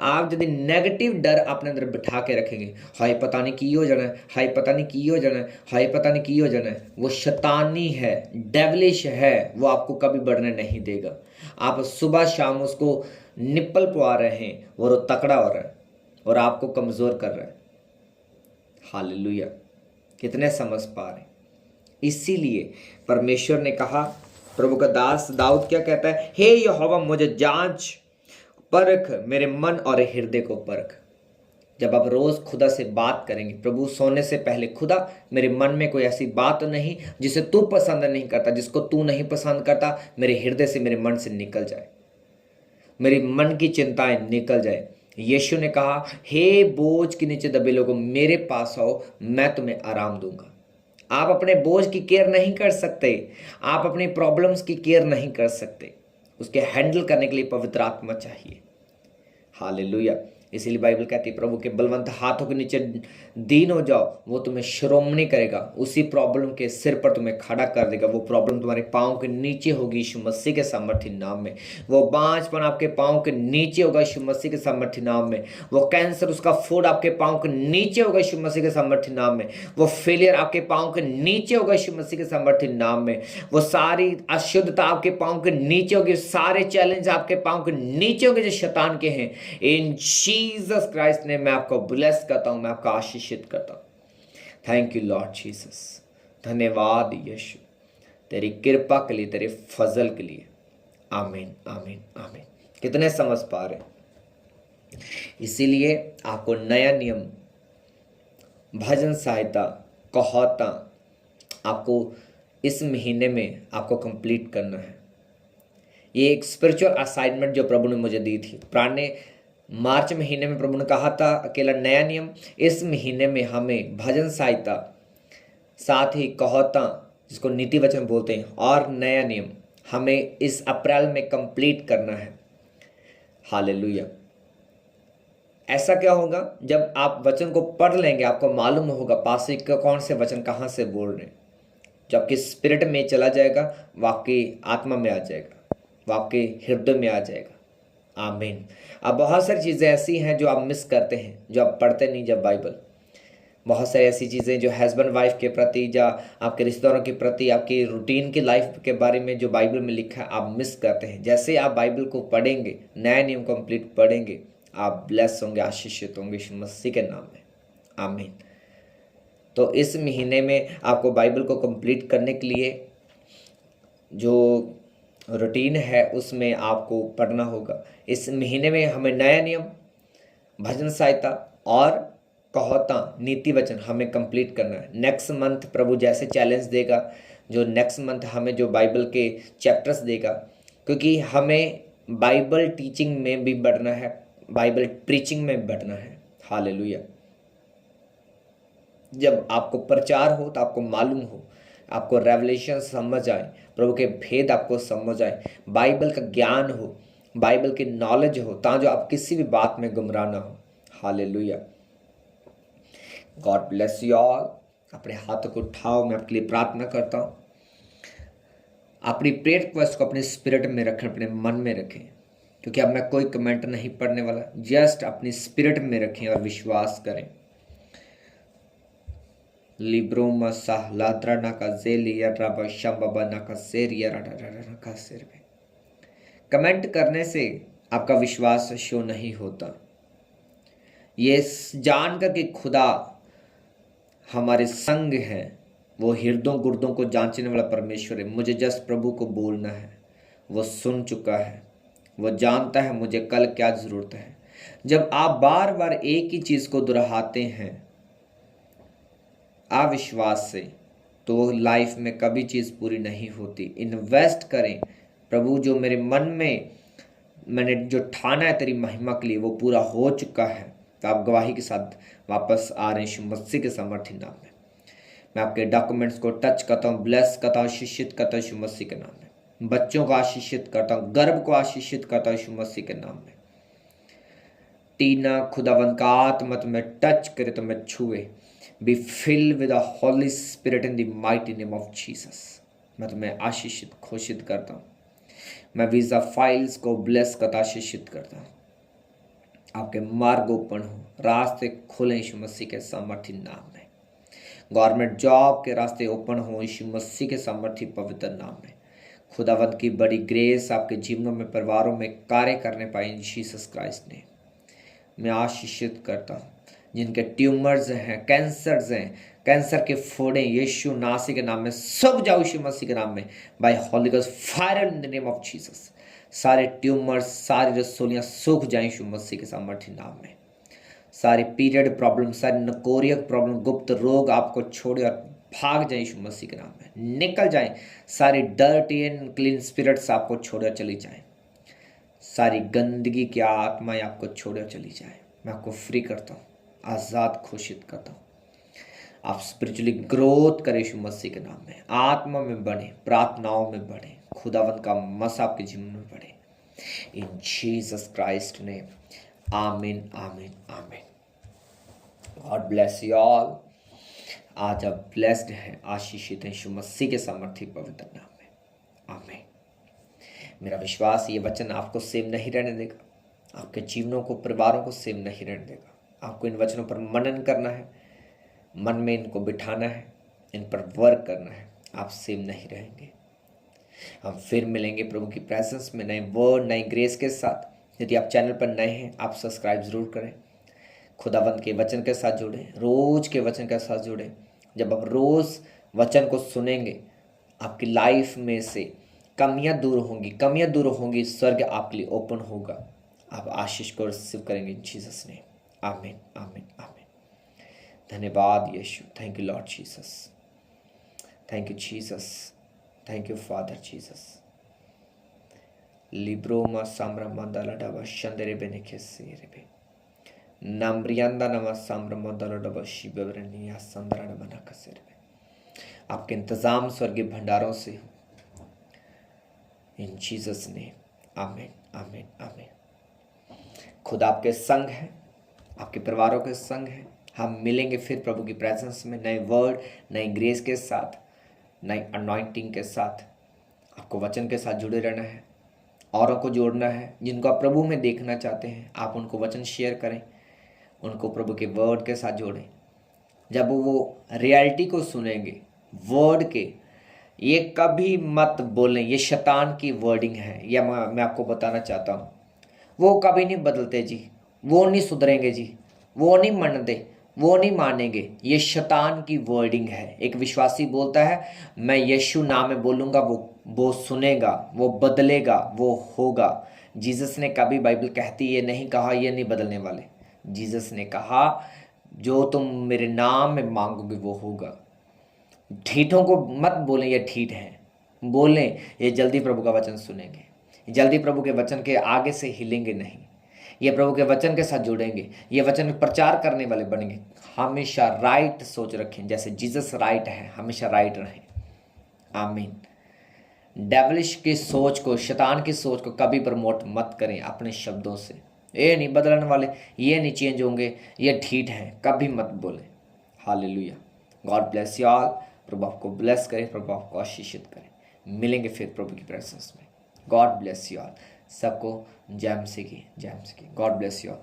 आप यदि नेगेटिव डर अपने अंदर बिठा के रखेंगे, हाय पता नहीं की हो जाना है, हाय पता नहीं की हो जाना है, हाय पता नहीं की हो जाना है, वो शैतानी है, डेवलिश है, वो आपको कभी बढ़ने नहीं देगा। आप सुबह शाम उसको निप्पल पवा रहे हैं और वो तकड़ा हो रहा है और आपको कमज़ोर कर रहा है। हालेलुया, कितने समझ पा रहे। इसीलिए परमेश्वर ने कहा, प्रभु का दास दाऊद क्या कहता है, हे यहोवा मुझे जांच परख, मेरे मन और हृदय को परख। जब आप रोज खुदा से बात करेंगे, प्रभु सोने से पहले, खुदा मेरे मन में कोई ऐसी बात नहीं जिसे तू पसंद नहीं करता, जिसको तू नहीं पसंद करता, मेरे हृदय से, मेरे मन से निकल जाए, मेरे मन की चिंताएं निकल जाए। यीशु ने कहा, हे बोझ के नीचे दबे लोगों मेरे पास आओ, मैं तुम्हें आराम दूंगा। आप अपने बोझ की केयर नहीं कर सकते, आप अपनी प्रॉब्लम्स की केयर नहीं कर सकते, उसके हैंडल करने के लिए पवित्र आत्मा चाहिए। हालेलुया। इसीलिए बाइबल कहती है, प्रभु के बलवंत हाथों के नीचे दीन हो जाओ, वो तुम्हें श्रोमणी करेगा, उसी प्रॉब्लम के सिर पर तुम्हें खड़ा कर देगा। वो प्रॉब्लम तुम्हारे पाँव के नीचे होगी यीशु मसीह के सामर्थ्य नाम में। वो बांझपन आपके पाँव के नीचे होगा यीशु मसीह के सामर्थ्य नाम में। वो कैंसर, उसका फूड आपके पाँव के नीचे होगा यीशु मसीह के सामर्थ्य नाम में। वो फेलियर आपके पाँव के नीचे होगा यीशु मसीह के सामर्थ्य नाम में। वो सारी अशुद्धता आपके पाँव के नीचे होगी, सारे चैलेंज आपके पाँव के नीचे होंगे जो शैतान के हैं। इन जीसस क्राइस्ट ने मैं आपको ब्लेस करता हूं, मैं आपको आशीषित करता हूं। थैंक यू लॉर्ड जीसस, धन्यवाद यीशु, तेरी कृपा के लिए, तेरे फजल के लिए। आमीन आमीन आमीन। कितने समझ पा रहे। इसीलिए आपको नया नियम, भजन सहायता, कहोता आपको इस महीने में आपको कंप्लीट करना है। ये एक स्पिरिचुअल असाइनमेंट जो प्रभु ने मुझे दी थी। पुराने मार्च महीने में प्रभु ने कहा था अकेला नया नियम, इस महीने में हमें भजन सहायता, साथ ही कहोता जिसको नीति वचन बोलते हैं, और नया नियम हमें इस अप्रैल में कंप्लीट करना है। हालेलुया। ऐसा क्या होगा, जब आप वचन को पढ़ लेंगे आपको मालूम होगा पास कौन से वचन कहाँ से बोल रहे हैं। जब आपके स्पिरिट में चला जाएगा, वो आपकी आत्मा में आ जाएगा, वो आपके हृदय में आ जाएगा। आमीन। अब बहुत सारी चीज़ें ऐसी हैं जो आप मिस करते हैं, जो आप पढ़ते नहीं जब बाइबल। बहुत सारी ऐसी चीज़ें जो हस्बैंड वाइफ के प्रति या आपके रिश्तेदारों के प्रति, आपकी रूटीन की लाइफ के बारे में जो बाइबल में लिखा है, आप मिस करते हैं। जैसे आप बाइबल को पढ़ेंगे, नया नियम कंप्लीट पढ़ेंगे, आप ब्लेस होंगे, आशीषित होंगे यीशु मसीह के नाम में। आमीन। तो इस महीने में आपको बाइबल को कंप्लीट करने के लिए जो रूटीन है उसमें आपको पढ़ना होगा। इस महीने में हमें नया नियम, भजन सहायता और कहोता, नीति वचन हमें कंप्लीट करना है। नेक्स्ट मंथ प्रभु जैसे चैलेंज देगा, जो नेक्स्ट मंथ हमें जो बाइबल के चैप्टर्स देगा, क्योंकि हमें बाइबल टीचिंग में भी बढ़ना है, बाइबल प्रीचिंग में भी बढ़ना है। हालेलुया। जब आपको प्रचार हो तो आपको मालूम हो, आपको रेवलेशन समझ आए, प्रभु के भेद आपको समझ आए, बाइबल का ज्ञान हो, बाइबल की नॉलेज हो, ताकि आप किसी भी बात में गुमराह ना हो। Hallelujah. God bless you all. अपने हाथों को उठाओ, मैं आपके लिए प्रार्थना करता हूँ। अपनी प्रेयर रिक्वेस्ट को अपने स्पिरिट में रखें, अपने मन में रखें, क्योंकि अब मैं कोई कमेंट नहीं पढ़ने वाला। जस्ट अपनी स्पिरिट में रखें और विश्वास करें। लिब्रोमा साह लाद्रा नाका जेलिया राबा शंबाबा नाका सेरिया नाका सेर में। कमेंट करने से आपका विश्वास शो नहीं होता। ये जानकर कि खुदा हमारे संग है, वो हृदयों गुर्दों को जांचने वाला परमेश्वर है। मुझे जस्ट प्रभु को बोलना है, वो सुन चुका है, वो जानता है मुझे कल क्या ज़रूरत है। जब आप बार बार एक ही चीज़ को दोहराते हैं अविश्वास से, तो वो लाइफ में कभी चीज़ पूरी नहीं होती। इन्वेस्ट करें, प्रभु जो मेरे मन में मैंने जो ठाना है तेरी महिमा के लिए, वो पूरा हो चुका है। तो आप गवाही के साथ वापस आ रहे हैं यीशु मसीह के सामर्थ्य नाम में। मैं आपके डॉक्यूमेंट्स को टच करता हूँ, ब्लेस करता हूँ, आशीषित करता हूँ यीशु मसीह के नाम में। बच्चों को आशीषित करता हूँ, गर्भ को आशीषित करता हूँ यीशु मसीह के नाम में। टीना खुदावंत का आत्मा तुम्हें टच करे, तुम्हें छुए। Be fill with the Holy Spirit in the mighty name of Jesus. मैं तुम्हें आशीषित घोषित करता हूँ। मैं वीज़ा फाइल्स को ब्लेस करता, आशीषित करता हूँ। आपके मार्ग ओपन हो, रास्ते खुले यीशु मसीह के सामर्थ्य नाम में। गवर्नमेंट जॉब के रास्ते ओपन हो यीशु मसीह के सामर्थ्य पवित्र नाम में। खुदावंत की बड़ी ग्रेस आपके जीवनों में, परिवारों में कार्य करने पाए इन जीसस क्राइस्ट ने। मैं आशीषित करता हूँ जिनके ट्यूमर्स हैं, कैंसर्स हैं, कैंसर के फोड़े यीशु नासी के नाम में सूख जाओ, यीशु मसीह के नाम में, by Holy Ghost fire in the name of Jesus. सारे ट्यूमर्स, सारी रसोलियाँ सूख जाएं यीशु मसीह के सामर्थ्य नाम में। सारी पीरियड प्रॉब्लम, सारी नकोरियक प्रॉब्लम, गुप्त रोग आपको छोड़े और भाग जाए यीशु मसीह के नाम में, निकल जाएं। सारी डर्टी एंड क्लीन स्पिरिट्स आपको छोड़े चली जाएं। सारी गंदगी की आत्माएं आपको छोड़े चली जाएं। मैं आपको फ्री करता हूँ, आज़ाद घोषित करता हूँ। आप स्पिरिचुअली ग्रोथ करें यीशु मसीह के नाम में, आत्मा में बढ़े, प्रार्थनाओं में बढ़े, खुदावंत का मस आपके जीवन में बढ़े, इन जीसस क्राइस्ट ने। आमीन आमीन आमीन। God bless you all. आज आप ब्लेस्ड हैं, आशीषित हैं यीशु मसीह के सामर्थ्य पवित्र नाम में। आमीन। मेरा विश्वास ये वचन आपको सेम नहीं रहने देगा, आपके जीवनों को, परिवारों को सेम नहीं रहने देगा। आपको इन वचनों पर मनन करना है, मन में इनको बिठाना है, इन पर वर्क करना है। आप सेम नहीं रहेंगे। हम फिर मिलेंगे प्रभु की प्रेजेंस में नए वर्ड, नई ग्रेस के साथ। यदि आप चैनल पर नए हैं, आप सब्सक्राइब जरूर करें। खुदावंत के वचन के साथ जुड़ें, रोज के वचन के साथ जुड़ें। जब आप रोज वचन को सुनेंगे, आपकी लाइफ में से कमियां दूर होंगी, स्वर्ग आपके लिए ओपन होगा। आप आशीष को रिसीव करेंगे इन जीसस ने। आमीन आमीन आमीन। धन्यवाद यीशु। Thank you lord Jesus. Thank you Jesus. Thank you father Jesus. लिब्रोमा साम्रा मंदाला डबा शंदरे बेनेके सेरेबे नम्रियंदा नमा साम्रा मंदाला डबा शिबरनिया संदरा नमना कसेरबे। आपके इंतजाम स्वर्गीय भंडारों से हो, इन जीसस ने। आमीन आमीन आमीन। खुदा आपके संग है, आपके परिवारों के संग है। हम मिलेंगे फिर प्रभु की प्रेजेंस में नए वर्ड, नई ग्रेस के साथ, नई अनॉइंटिंग के साथ। आपको वचन के साथ जुड़े रहना है, औरों को जोड़ना है। जिनको आप प्रभु में देखना चाहते हैं, आप उनको वचन शेयर करें, उनको प्रभु के वर्ड के साथ जोड़ें। जब वो रियलिटी को सुनेंगे वर्ड के, ये कभी मत बोलें ये शैतान की वर्डिंग है। या मैं आपको बताना चाहता हूँ, वो कभी नहीं बदलते जी, वो नहीं सुधरेंगे जी, वो नहीं मानते, वो नहीं मानेंगे। ये शैतान की वर्डिंग है। एक विश्वासी बोलता है मैं यीशु नाम में बोलूँगा, वो सुनेगा, वो बदलेगा, वो होगा। जीसस ने कभी, बाइबल कहती ये नहीं कहा ये नहीं बदलने वाले। जीसस ने कहा जो तुम मेरे नाम में मांगोगे वो होगा। ठीठों को मत बोलें ये ठीठ हैं, बोलें ये जल्दी प्रभु का वचन सुनेंगे, जल्दी प्रभु के वचन के आगे से हिलेंगे नहीं, ये प्रभु के वचन के साथ जुड़ेंगे, ये वचन प्रचार करने वाले बनेंगे। हमेशा राइट सोच रखें, जैसे जीसस राइट है, हमेशा राइट रहें। आमीन। डेविलिश की सोच को, शैतान की सोच को कभी प्रमोट मत करें अपने शब्दों से। ये नहीं बदलने वाले, ये नहीं चेंज होंगे, ये ठीक है, कभी मत बोले। Hallelujah. God bless you all. प्रभु आपको ब्लेस करे, प्रभु आपको आशीषित करे। मिलेंगे फिर प्रभु की प्रेजेंस में। God bless you all. सबको जय मसीह की, जय मसीह की। God bless you all.